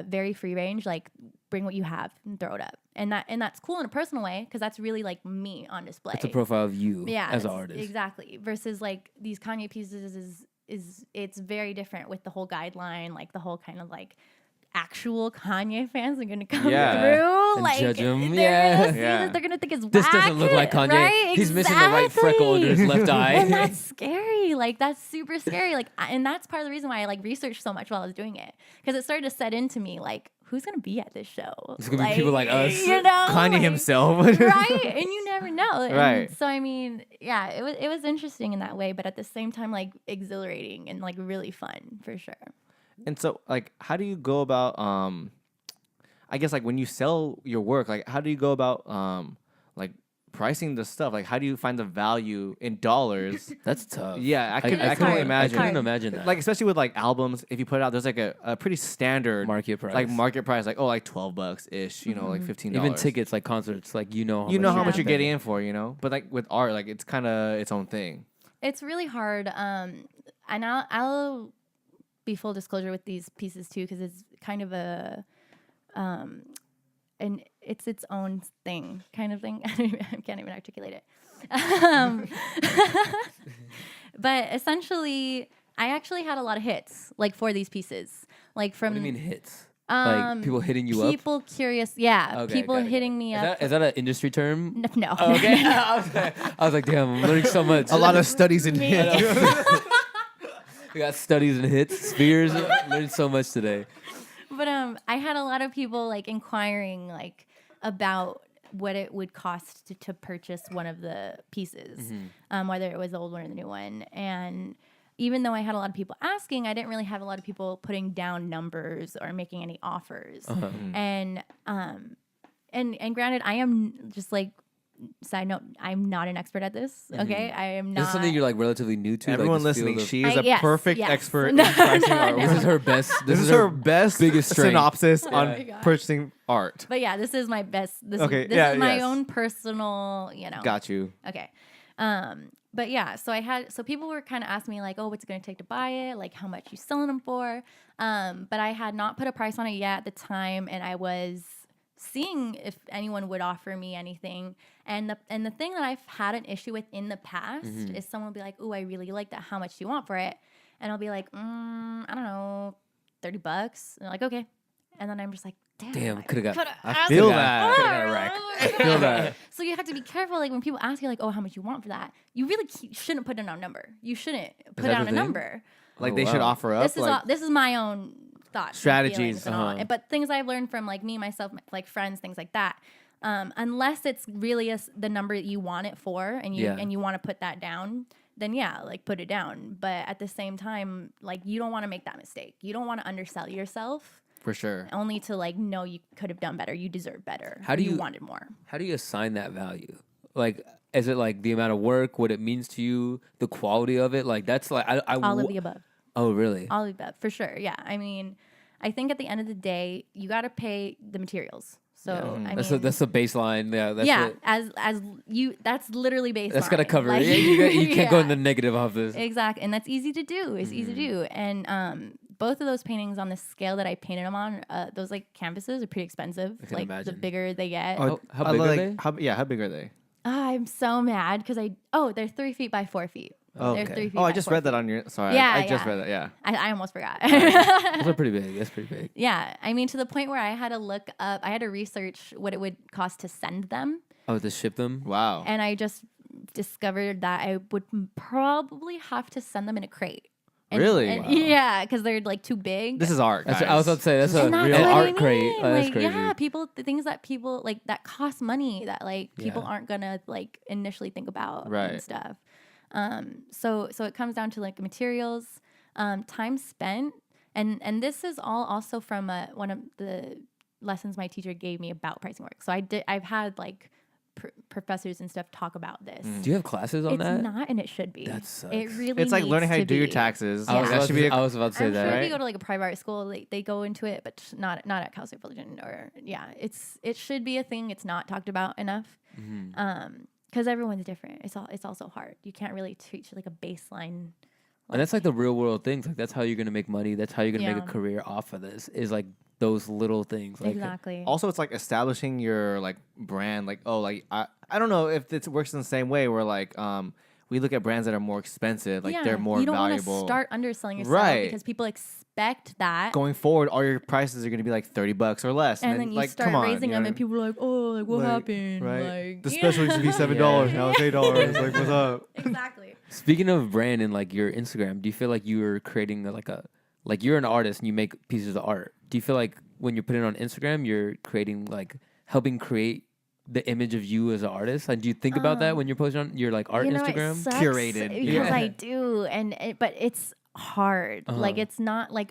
very free range, like bring what you have and throw it up. And that's cool in a personal way because that's really like me on display. It's a profile of you as an it's- artist. Exactly. Versus like these Kanye pieces is it's very different with the whole guideline, like the whole kind of like actual Kanye fans are gonna come through And like judge him. they're gonna see Yeah. that, they're gonna think it's This whack, doesn't look like Kanye. right? He's missing the right freckle under his left eye. And that's scary. Like that's super scary. Like and that's part of the reason why I like researched so much while I was doing it because it started to set into me like who's gonna be at this show? It's gonna be people like us. you know, Kanye like, himself. right? And you never know. And Right. so I mean, yeah, it was interesting in that way, but at the same time, like exhilarating and like really fun for sure. And so, like, how do you go about, I guess, like, when you sell your work, like, how do you go about, like, pricing the stuff? Like, how do you find the value in dollars? That's tough. Yeah, I can It's only hard. imagine. I couldn't imagine that. Like, especially with, like, albums, if you put it out, there's, like, a pretty standard Market price. Like, market price, like, oh, like, $12-ish, you know, like, $15. Even tickets, like concerts, like you know how You know how you're much you're paying. getting in for, you know? But, like, with art, like, it's kind of its own thing. It's really hard. And I'll be full disclosure with these pieces too, because it's kind of a, and it's its own thing, kind of thing. I can't even articulate it. But essentially, I actually had a lot of hits, like for these pieces, like from. What do you mean hits? Like people hitting you up? People curious, yeah. Okay, People got it. hitting me up. Is that an industry term? No. Oh, okay. I was like, damn, I'm learning so much. A lot of studies in Me. here. We got studies and hits, spheres. Learned so much today. But I had a lot of people like inquiring like about what it would cost to purchase one of the pieces, whether it was the old one or the new one. And even though I had a lot of people asking, I didn't really have a lot of people putting down numbers or making any offers. And granted, I am just like, side note, I'm not an expert at this. Okay, I am not. Is this something you're like relatively new to? Everyone like, this listening, field of- she is a yes, perfect yes. expert in No, pricing no, art. no. This is her best. This is her best biggest strength. synopsis my on God. purchasing art. But yeah, this is my best. This Okay, is yeah, my yes. own personal, Got you. Okay. But yeah, so people were kind of asking me like, oh, what's it going to take to buy it? Like how much you selling them for? But I had not put a price on it yet at the time. And I was seeing if anyone would offer me anything. And the thing that I've had an issue with in the past is someone will be like, oh, I really like that. How much do you want for it? And I'll be like, I don't know, $30. And they're like, okay. And then I'm just like, damn, could have got. I feel that. Could have got a rack. I feel that. So you have to be careful. Like when people ask you, like, "Oh, how much you want for that?" You really shouldn't put down a number. You shouldn't put that down the a thing? number. Like Oh, they should wow. offer up. This is like, this is my own thoughts, and Strategies, feelings and all. uh-huh. But things I've learned from like me, myself, like friends, things like that. Unless it's really the number that you want it for, and you want to put that down, then yeah, like put it down. But at the same time, like you don't want to make that mistake. You don't want to undersell yourself. for sure. Only to like know you could have done better, you deserve better. How do you- wanted more? How do you assign that value? Like, is it like the amount of work, what it means to you, the quality of it? Like, that's like All of the above. Oh, really? All of the above, for sure. Yeah, I mean, I think at the end of the day, you got to pay the materials. So I That's mean, that's the baseline. Yeah, that's yeah, it. as you, that's literally baseline. That's gotta cover Like, it. Yeah, you can't go in yeah. the negative off this. Exactly, and that's easy to do. It's easy to do, and both of those paintings on the scale that I painted them on, those like canvases are pretty expensive. I can Like the imagine. bigger they get. How big are they? How big are they? I'm so mad because they're 3 feet by 4 feet. They're 3 feet. Oh, I by just 4 read that feet. on your. Sorry, Yeah, I just yeah. read that. Yeah. I almost forgot. Those are pretty big. That's pretty big. Yeah, I mean, to the point where I had to look up, I had to research what it would cost to send them. Oh, to ship them? Wow. And I just discovered that I would probably have to send them in a crate. Really? And, Wow. Yeah, because they're like too big. This is art, guys. I was about to say that's a And that's real what I art crate. mean. That's Like, crazy. yeah, things that people like that cost money that like people Yeah. aren't gonna like initially think about Right. and stuff. So it comes down to like materials, time spent, and this is all also from one of the lessons my teacher gave me about pricing work. So I've had like professors and stuff talk about this. Do you have classes on It's that? not, and it should be. That sucks. It really. It's like learning how to do your be. taxes. Yeah. That should be I was about to say I'm that. sure if right? you go to like a private art school, they go into it, but not at Cal State Fullerton or it should be a thing. It's not talked about enough, because everyone's different. It's also hard. You can't really teach like a baseline. And that's like the real world things. Like that's how you're gonna make money. That's how you're gonna make Yeah. a career off of this. Is like those little things. Like Exactly. Also, it's like establishing your like brand. Like, oh, like I don't know if it works in the same way where like we look at brands that are more expensive, like they're more you don't valuable. want to start underselling yourself Right. because people expect that. Going forward, all your prices are going to be like $30 or less, and then you like, start come on, raising you them, know and people are like, "Oh, like what Like, happened?" right? Like The special used to be $7, now it's $8. Like, what's up? Exactly. speaking of brand and like your Instagram, do you feel like you're creating like you're an artist and you make pieces of art? Do you feel like when you're putting it on Instagram, you're creating like helping create the image of you as an artist? Like, do you think about that when you're posting on your like art You know, Instagram? it sucks Curated. because Yeah. I do, but it's hard. Like it's not like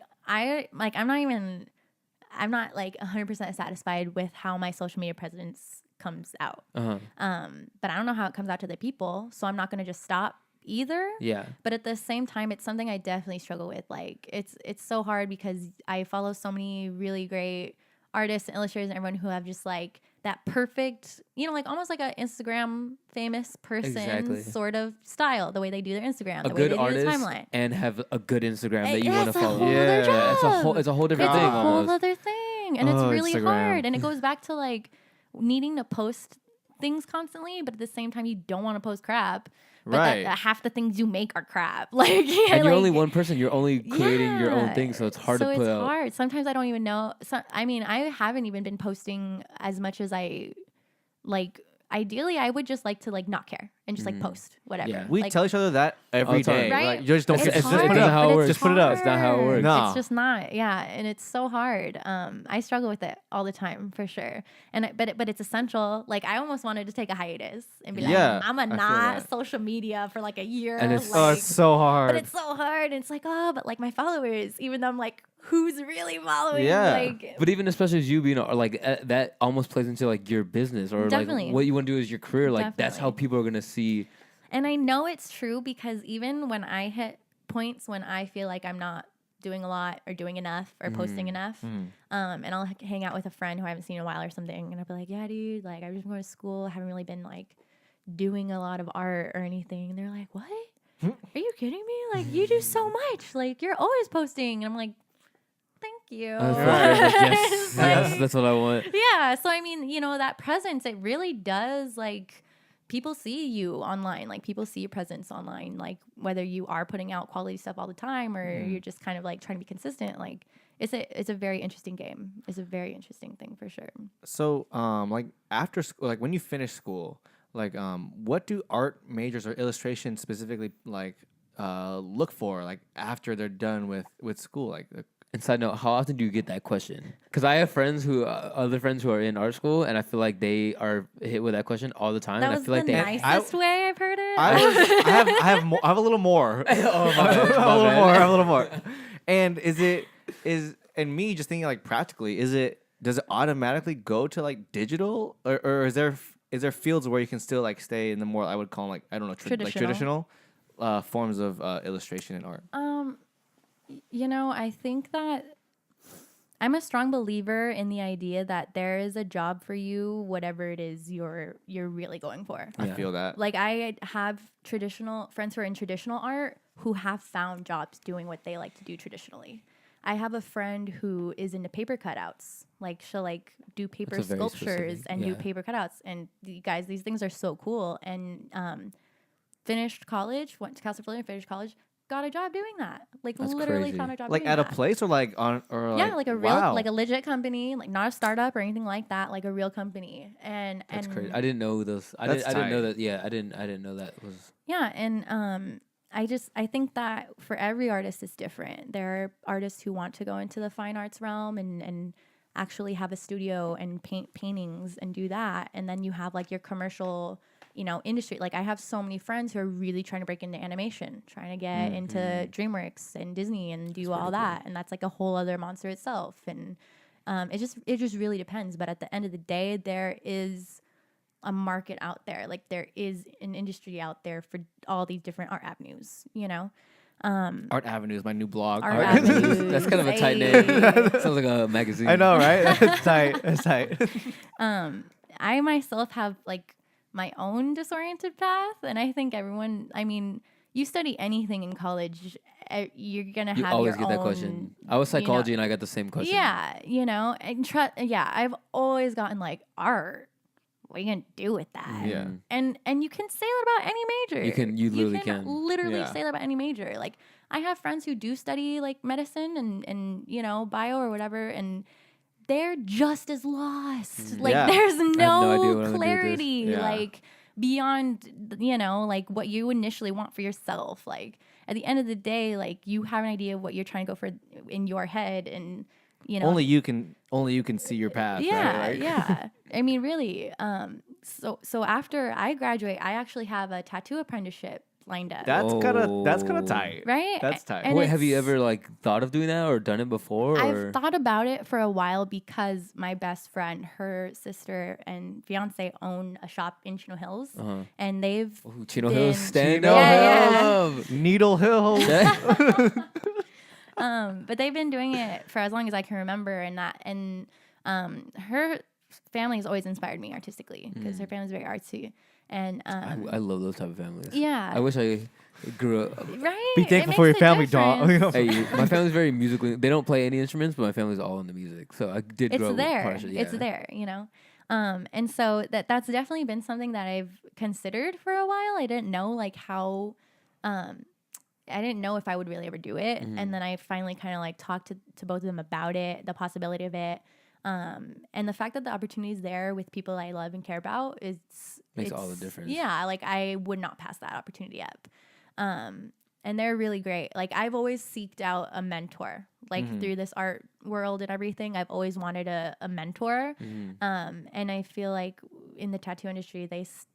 I'm not like 100% satisfied with how my social media presence comes out. But I don't know how it comes out to the people, so I'm not gonna just stop either. Yeah. But at the same time, it's something I definitely struggle with. Like it's so hard because I follow so many really great artists and illustrators and everyone who have just like that perfect, like almost like an Instagram famous person Exactly. sort of style, the way they do their Instagram, A the way good they do artist the timeline. and have a good Instagram that you want to It's a follow. whole other Yeah. It's a whole different It's thing a whole almost. other thing, and it's Oh, really Instagram. hard. And it goes back to like needing to post things constantly, but at the same time, you don't want to post crap. But Right. that half the things you make are crap. Like, And you're like, only one person. You're only creating your own yeah. thing, so it's hard so to put it's out. hard. Sometimes I don't even know. I mean, I haven't even been posting as much as I like. Ideally, I would just like to like not care and just like post whatever. Yeah. We like, tell each other that every the time. day. Right? Like, you just don't. It's Just hard, put it up. how it but works. it's Just put it up. It's not how it works. No. It's just not, yeah, and it's so hard. I struggle with it all the time for sure, but it's essential. Like I almost wanted to take a hiatus and be like, Yeah, I'm I feel not that. social media for like a year. And it's- Oh, it's so hard. but it's so hard. And it's like, oh, but like my followers, even though I'm like, who's really following? Yeah. Like, But even especially as you being like that almost plays into like your business or Definitely. like what you want to do is your career. Like that's how Definitely. people are gonna see. and I know it's true because even when I hit points when I feel like I'm not doing a lot or doing enough or posting enough, and I'll hang out with a friend who I haven't seen in a while or something, and I'll be like, yeah, dude, like I've just been going to school, I haven't really been like doing a lot of art or anything. And they're like, what? Are you kidding me? Like you do so much. Like you're always posting. And I'm like, thank you. Yes, Like, that's what I want. yeah. So I mean, that presence, it really does like people see you online. Like people see your presence online. Like whether you are putting out quality stuff all the time or you're just kind of like trying to be consistent. Like it's a very interesting game. It's a very interesting thing for sure. So, like after school, like when you finish school, like what do art majors or illustration specifically like look for like after they're done with school? Like, And side note, how often do you get that question? Because I have friends other friends who are in art school, and I feel like they are hit with that question all the time. That and was I feel like the they nicest way I've heard it. I have a little more. Oh, my bad, I my bad. have a little more. And and me just thinking like practically, does it automatically go to like digital or is there fields where you can still like stay in the more I would call like I don't know like traditional forms of illustration and art? I think that I'm a strong believer in the idea that there is a job for you, whatever it is you're really going for. I feel that. Like I have traditional friends who are in traditional art who have found jobs doing what they like to do traditionally. I have a friend who is into paper cutouts. Like she'll like do paper That's a very sculptures specific- and do yeah. paper cutouts. And guys, these things are so cool. And finished college, went to Cal State Fullerton, finished college, got a job doing that. Like That's literally crazy. found a job Like doing at a that. place or like on or Yeah, like a real, wow. like a legit company, like not a startup or anything like that, like a real company. That's And crazy. I didn't know those. I That's didn't know tight. that. Yeah, I didn't know that was. yeah, and I think that for every artist it's different. There are artists who want to go into the fine arts realm and actually have a studio and paint paintings and do that. And then you have like your commercial, industry. Like I have so many friends who are really trying to break into animation, trying to get into DreamWorks and Disney and do all that. And that's like a whole other monster itself. And it just really depends. But at the end of the day, there is a market out there. Like there is an industry out there for all these different art avenues, Art Avenue is my new blog. Art Avenues. avenues. That's kind of a tight Hey. name. Sounds like a magazine. I know, right? It's tight. It's tight. I myself have like my own disoriented path, and I think everyone. I mean, you study anything in college, you're gonna You have always your get that own, question. I was psychology and I got the same question. Yeah, and I've always gotten like art. What are you gonna do with that? Yeah. And you can say that about any major. You literally can. literally Yeah. say that about any major. Like I have friends who do study like medicine and bio or whatever, and they're just as lost. Like Yeah. there's no idea no what I'm gonna do with this. clarity. Yeah. Like beyond like what you initially want for yourself. Like at the end of the day, like you have an idea of what you're trying to go for in your head, and Only you can see your path. yeah, right? Like- yeah. I mean, really. So after I graduate, I actually have a tattoo apprenticeship lined up. That's kind Oh. of tight. right? That's tight. And Wait, have you it's- ever like thought of doing that or done it before? Or? I've thought about it for a while because my best friend, her sister and fiance own a shop in Chino Hills, and they've Ooh, Chino been- Hills, stand Chino up. Hills. Needle Hill. but they've been doing it for as long as I can remember, and her family has always inspired me artistically because her family's very artsy, and I love those type of families. yeah, I wish I grew up. right. Be It thankful makes for your a family, difference. dog. Hey, my family's very musically. They don't play any instruments, but my family's all into music. So I did grow It's up there. with partially. It's there, and so that's definitely been something that I've considered for a while. I didn't know like how, I didn't know if I would really ever do it, and then I finally kind of like talked to both of them about it, the possibility of it, and the fact that the opportunity is there with people I love and care about Makes all the difference. Yeah, like I would not pass that opportunity up. And they're really great. Like I've always seeked out a mentor, like through this art world and everything. I've always wanted a mentor. And I feel like in the tattoo industry, that's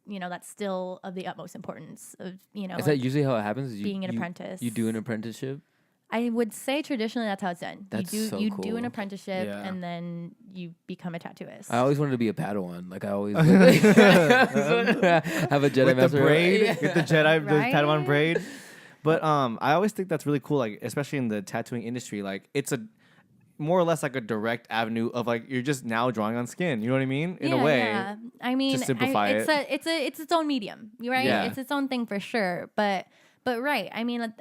still of the utmost importance of, Is like that usually how it happens? Is being an apprentice. You do an apprenticeship? I would say traditionally that's how it's done. That's you so do an cool. apprenticeship Yeah. and then you become a tattooist. I always wanted to be a Padawan. Like I always have a Jedi With the master. braid, Yeah. get the Jedi, the Right? Padawan braid. But I always think that's really cool, like especially in the tattooing industry. Like it's a more or less like a direct avenue of like you're just now drawing on skin. You know what I mean? In a way. Yeah. I mean, simplify it's it. it's its own medium, right? Yeah. It's its own thing for sure. But right. I mean,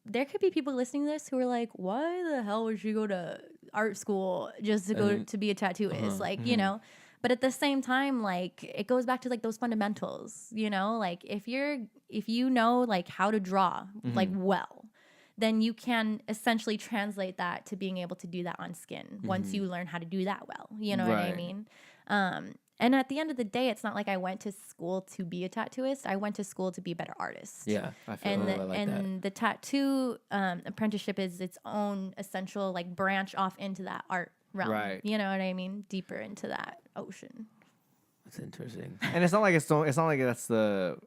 there could be people listening to this who are like, why the hell would you go to art school just to go to be a tattooist? Like, but at the same time, like it goes back to like those fundamentals, like if you know like how to draw like well, then you can essentially translate that to being able to do that on skin once you learn how to do that well. You know what I Right. mean? And at the end of the day, it's not like I went to school to be a tattooist. I went to school to be a better artist. Yeah. I feel And I like that. the tattoo apprenticeship is its own essential like branch off into that art realm. Right. You know what I mean? Deeper into that ocean. That's interesting. And it's not like it's not like that's the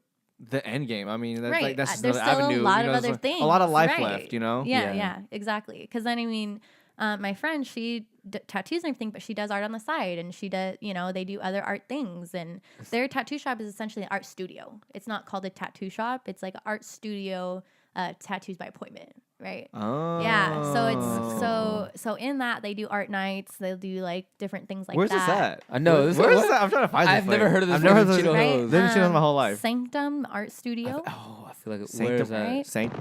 end game. I mean, that's Right. like that's just There's another still avenue. a lot of there's other things. A lot of life right. left. Yeah, Yeah. yeah, exactly. Because then I mean, my friend, she tattoos and everything, but she does art on the side, and she does, they do other art things, and their tattoo shop is essentially an art studio. It's not called a tattoo shop; it's like an art studio, tattoos by appointment, right? Oh. Yeah. So so in that they do art nights. They'll do like different things like Where's that. this at? I know. This Where's what? this at? I'm trying to find this. I've never place. heard of this I've never heard place of in this. Chino Right? Hills. Lived in Chino Hills my whole life. Sanctum Art Studio. Oh, I feel like Sanctum, where is that? right? Saint.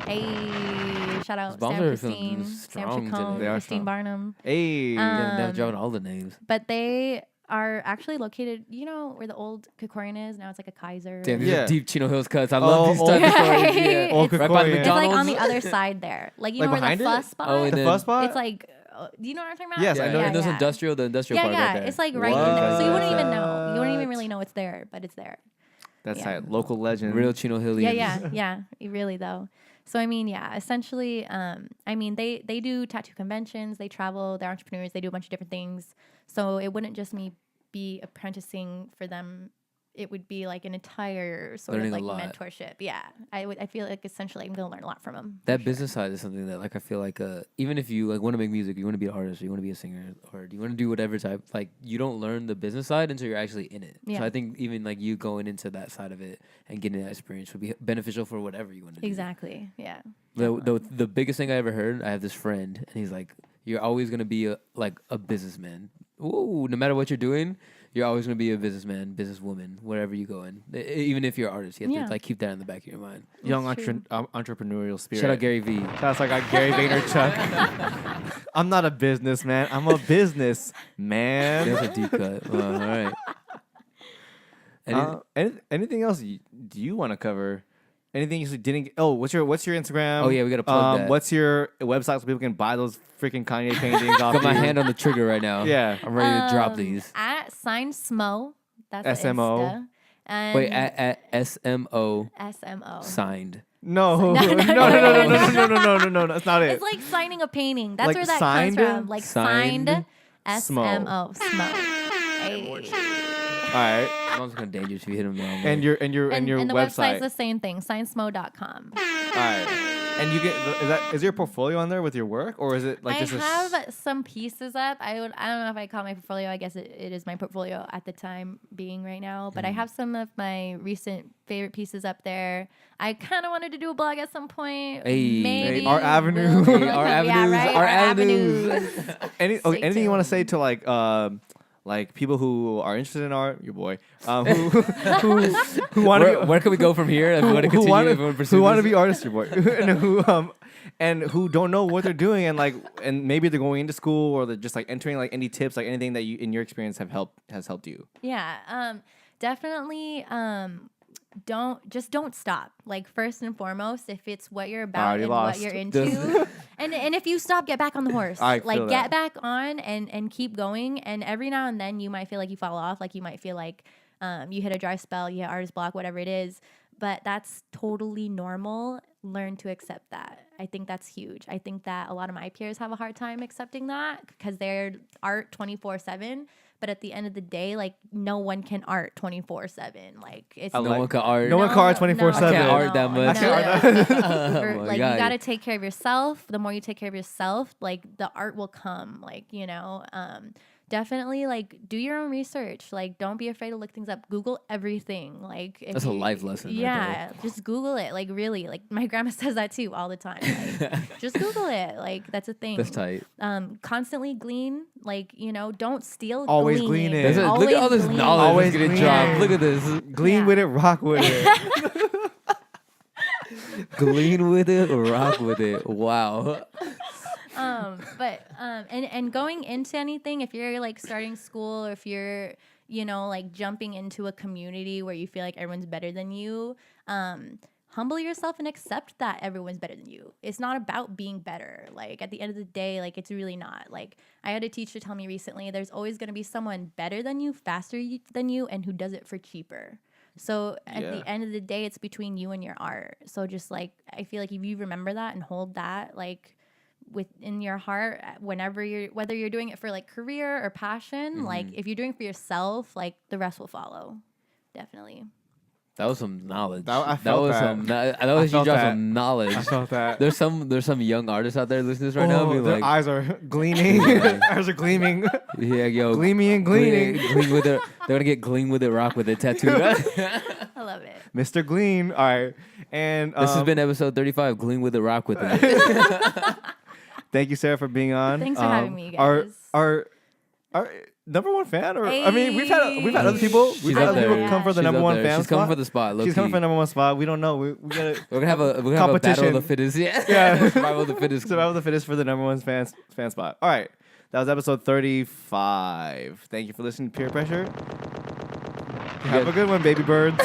Hey, shout out Those Sam Bowser Christine, films Sam strong Chacon, today. They are Christine strong. Barnum. Hey. They're Um, dropping all the names. But they are actually located, you know, where the old Kikorian is. Now it's like a Kaiser. Damn, these Yeah. are deep Chino Hills cuts. I love these old- type of stories. Right. Yeah. Old It's- Right by the Kikorian. It's like on McDonald's. the other side there. Like, you Like know where behind the it? fuss spot Oh, is? and The then- first spot? It's like, do you know what I'm talking about? Yes, I know. And those yeah. industrial, the industrial Yeah, part yeah. right there. It's like right in there. So you wouldn't even know. You wouldn't even What? really know it's there, but it's there. That's Yeah. tight. Local legend. Real Chino Hillians. Yeah. Really though. So I mean, yeah, essentially, I mean, they do tattoo conventions, they travel, they're entrepreneurs, they do a bunch of different things. So it wouldn't just be apprenticing for them. It would be like an entire sort Learning a of like lot. mentorship. Yeah, I feel like essentially I'm gonna learn a lot from them. That business side is something that like I feel like even if you like want to make music, you want to be an artist, or you want to be a singer, or you want to do whatever type, like you don't learn the business side until you're actually in it. Yeah. So I think even like you going into that side of it and getting that experience would be beneficial for whatever you want to do. Exactly. Yeah. The biggest thing I ever heard, I have this friend, and he's like, "You're always gonna be a businessman. Ooh, no matter what you're doing, you're always gonna be a businessman, businesswoman, wherever you go in. Even if you're an artist, you have Yeah. to like keep that in the back of your mind." Young That's true. entrepreneurial spirit. Shout out Gary V. Shout out to our guy Gary Vaynerchuk. I'm not a businessman. I'm a business man. That's a deep cut. All right. Anything else do you want to cover? Anything you didn't? Oh, what's your Instagram? Oh, yeah, we gotta plug that. What's your website so people can buy those freaking Kanye paintings? off Got my you? hand on the trigger right now. Yeah. I'm ready to drop these. At sign smo. That's SMO. Insta. And Wait, at SMO SMO. signed. No, No, no, no, no, no, no, no, no, no, no, no, no, that's not it. It's like signing a painting. That's Like where that signed? comes from. Like signed. Smo. SMO. Smo. Hey. All right, I'm just gonna dangerous if you hit him wrong. and your And the website. website's the same thing. Signsmo.com. All right, and you get is your portfolio on there with your work, or is it like I just have some pieces up. I don't know if I call it my portfolio. I guess it is my portfolio at the time being right now. But I have some of my recent favorite pieces up there. I kind of wanted to do a blog at some point. Hey. Maybe Hey, our avenue. we'll- Hey, our yeah, avenues, right? our avenues. Stay anything you want to tuned. say to like people who are interested in art, your boy, who want to Where can we go from here? If we want to continue, if we want to pursue who want to this? be artists, your boy, and who don't know what they're doing, and maybe they're going into school or they're just like entering, like any tips, like anything that you in your experience has helped you. Yeah, definitely. Don't stop. Like first and foremost, if it's what you're about Already and lost. what you're into, and if you stop, get back on the horse. I feel Like that. get back on and keep going. And every now and then you might feel like you fall off. Like you might feel like you hit a dry spell, you hit artist block, whatever it is. But that's totally normal. Learn to accept that. I think that's huge. I think that a lot of my peers have a hard time accepting that because they're art 24/7. But at the end of the day, like no one can art 24/7. Like it's No one can art. No one can art 24/7. I can't art that much. I can't art Oh my Like God. you got to take care of yourself. The more you take care of yourself, like the art will come. Like definitely like do your own research. Like don't be afraid to look things up. Google everything. Like if That's a life lesson right Yeah, just Google it. Like really, like my grandma says that too all the time. Like, just Google it. Like that's a thing. That's tight. Constantly glean. Like don't steal. Always glean. gleaning. Look at all Always this glean. knowledge Always that's getting glean. dropped. Look at this. Glean Yeah. with it, rock with it. Glean with it, rock with it. Wow. And going into anything, if you're like starting school or if you're like jumping into a community where you feel like everyone's better than you, humble yourself and accept that everyone's better than you. It's not about being better. Like at the end of the day, like it's really not. Like I had a teacher tell me recently, there's always going to be someone better than you, faster than you, and who does it for cheaper. So at Yeah. the end of the day, it's between you and your art. So just like I feel like if you remember that and hold that like within your heart, whether you're doing it for like career or passion, like if you're doing it for yourself, like the rest will follow. Definitely. That was some knowledge. I felt was that. some. That was you felt dropped that. some knowledge. I felt that. There's some young artists out there listening to this right now. Being their like, eyes are gleaming. eyes are gleaming. yeah, yo, Gleaming and gleaning. Glean with it. They're gonna get glean with it, rock with it tattooed. I love it. Mr. Glean. All right. And This has been episode 35. Glean with it, rock with it. thank you, Sarah, for being on. Thanks for having me, guys. Our number one fan, or I mean, we've had other people. She's We've had up other people there. come for the She's number up one there. fan She's spot. coming for the spot. She's coming for the number one spot. We don't know. We gotta We're gonna have a battle of the Competition. fittest. Yeah. Yeah. Survival of the fittest. survival of the fittest for the number one fan spot. All right. That was episode 35. Thank you for listening to Peer Pressure. Have a good one, baby birds.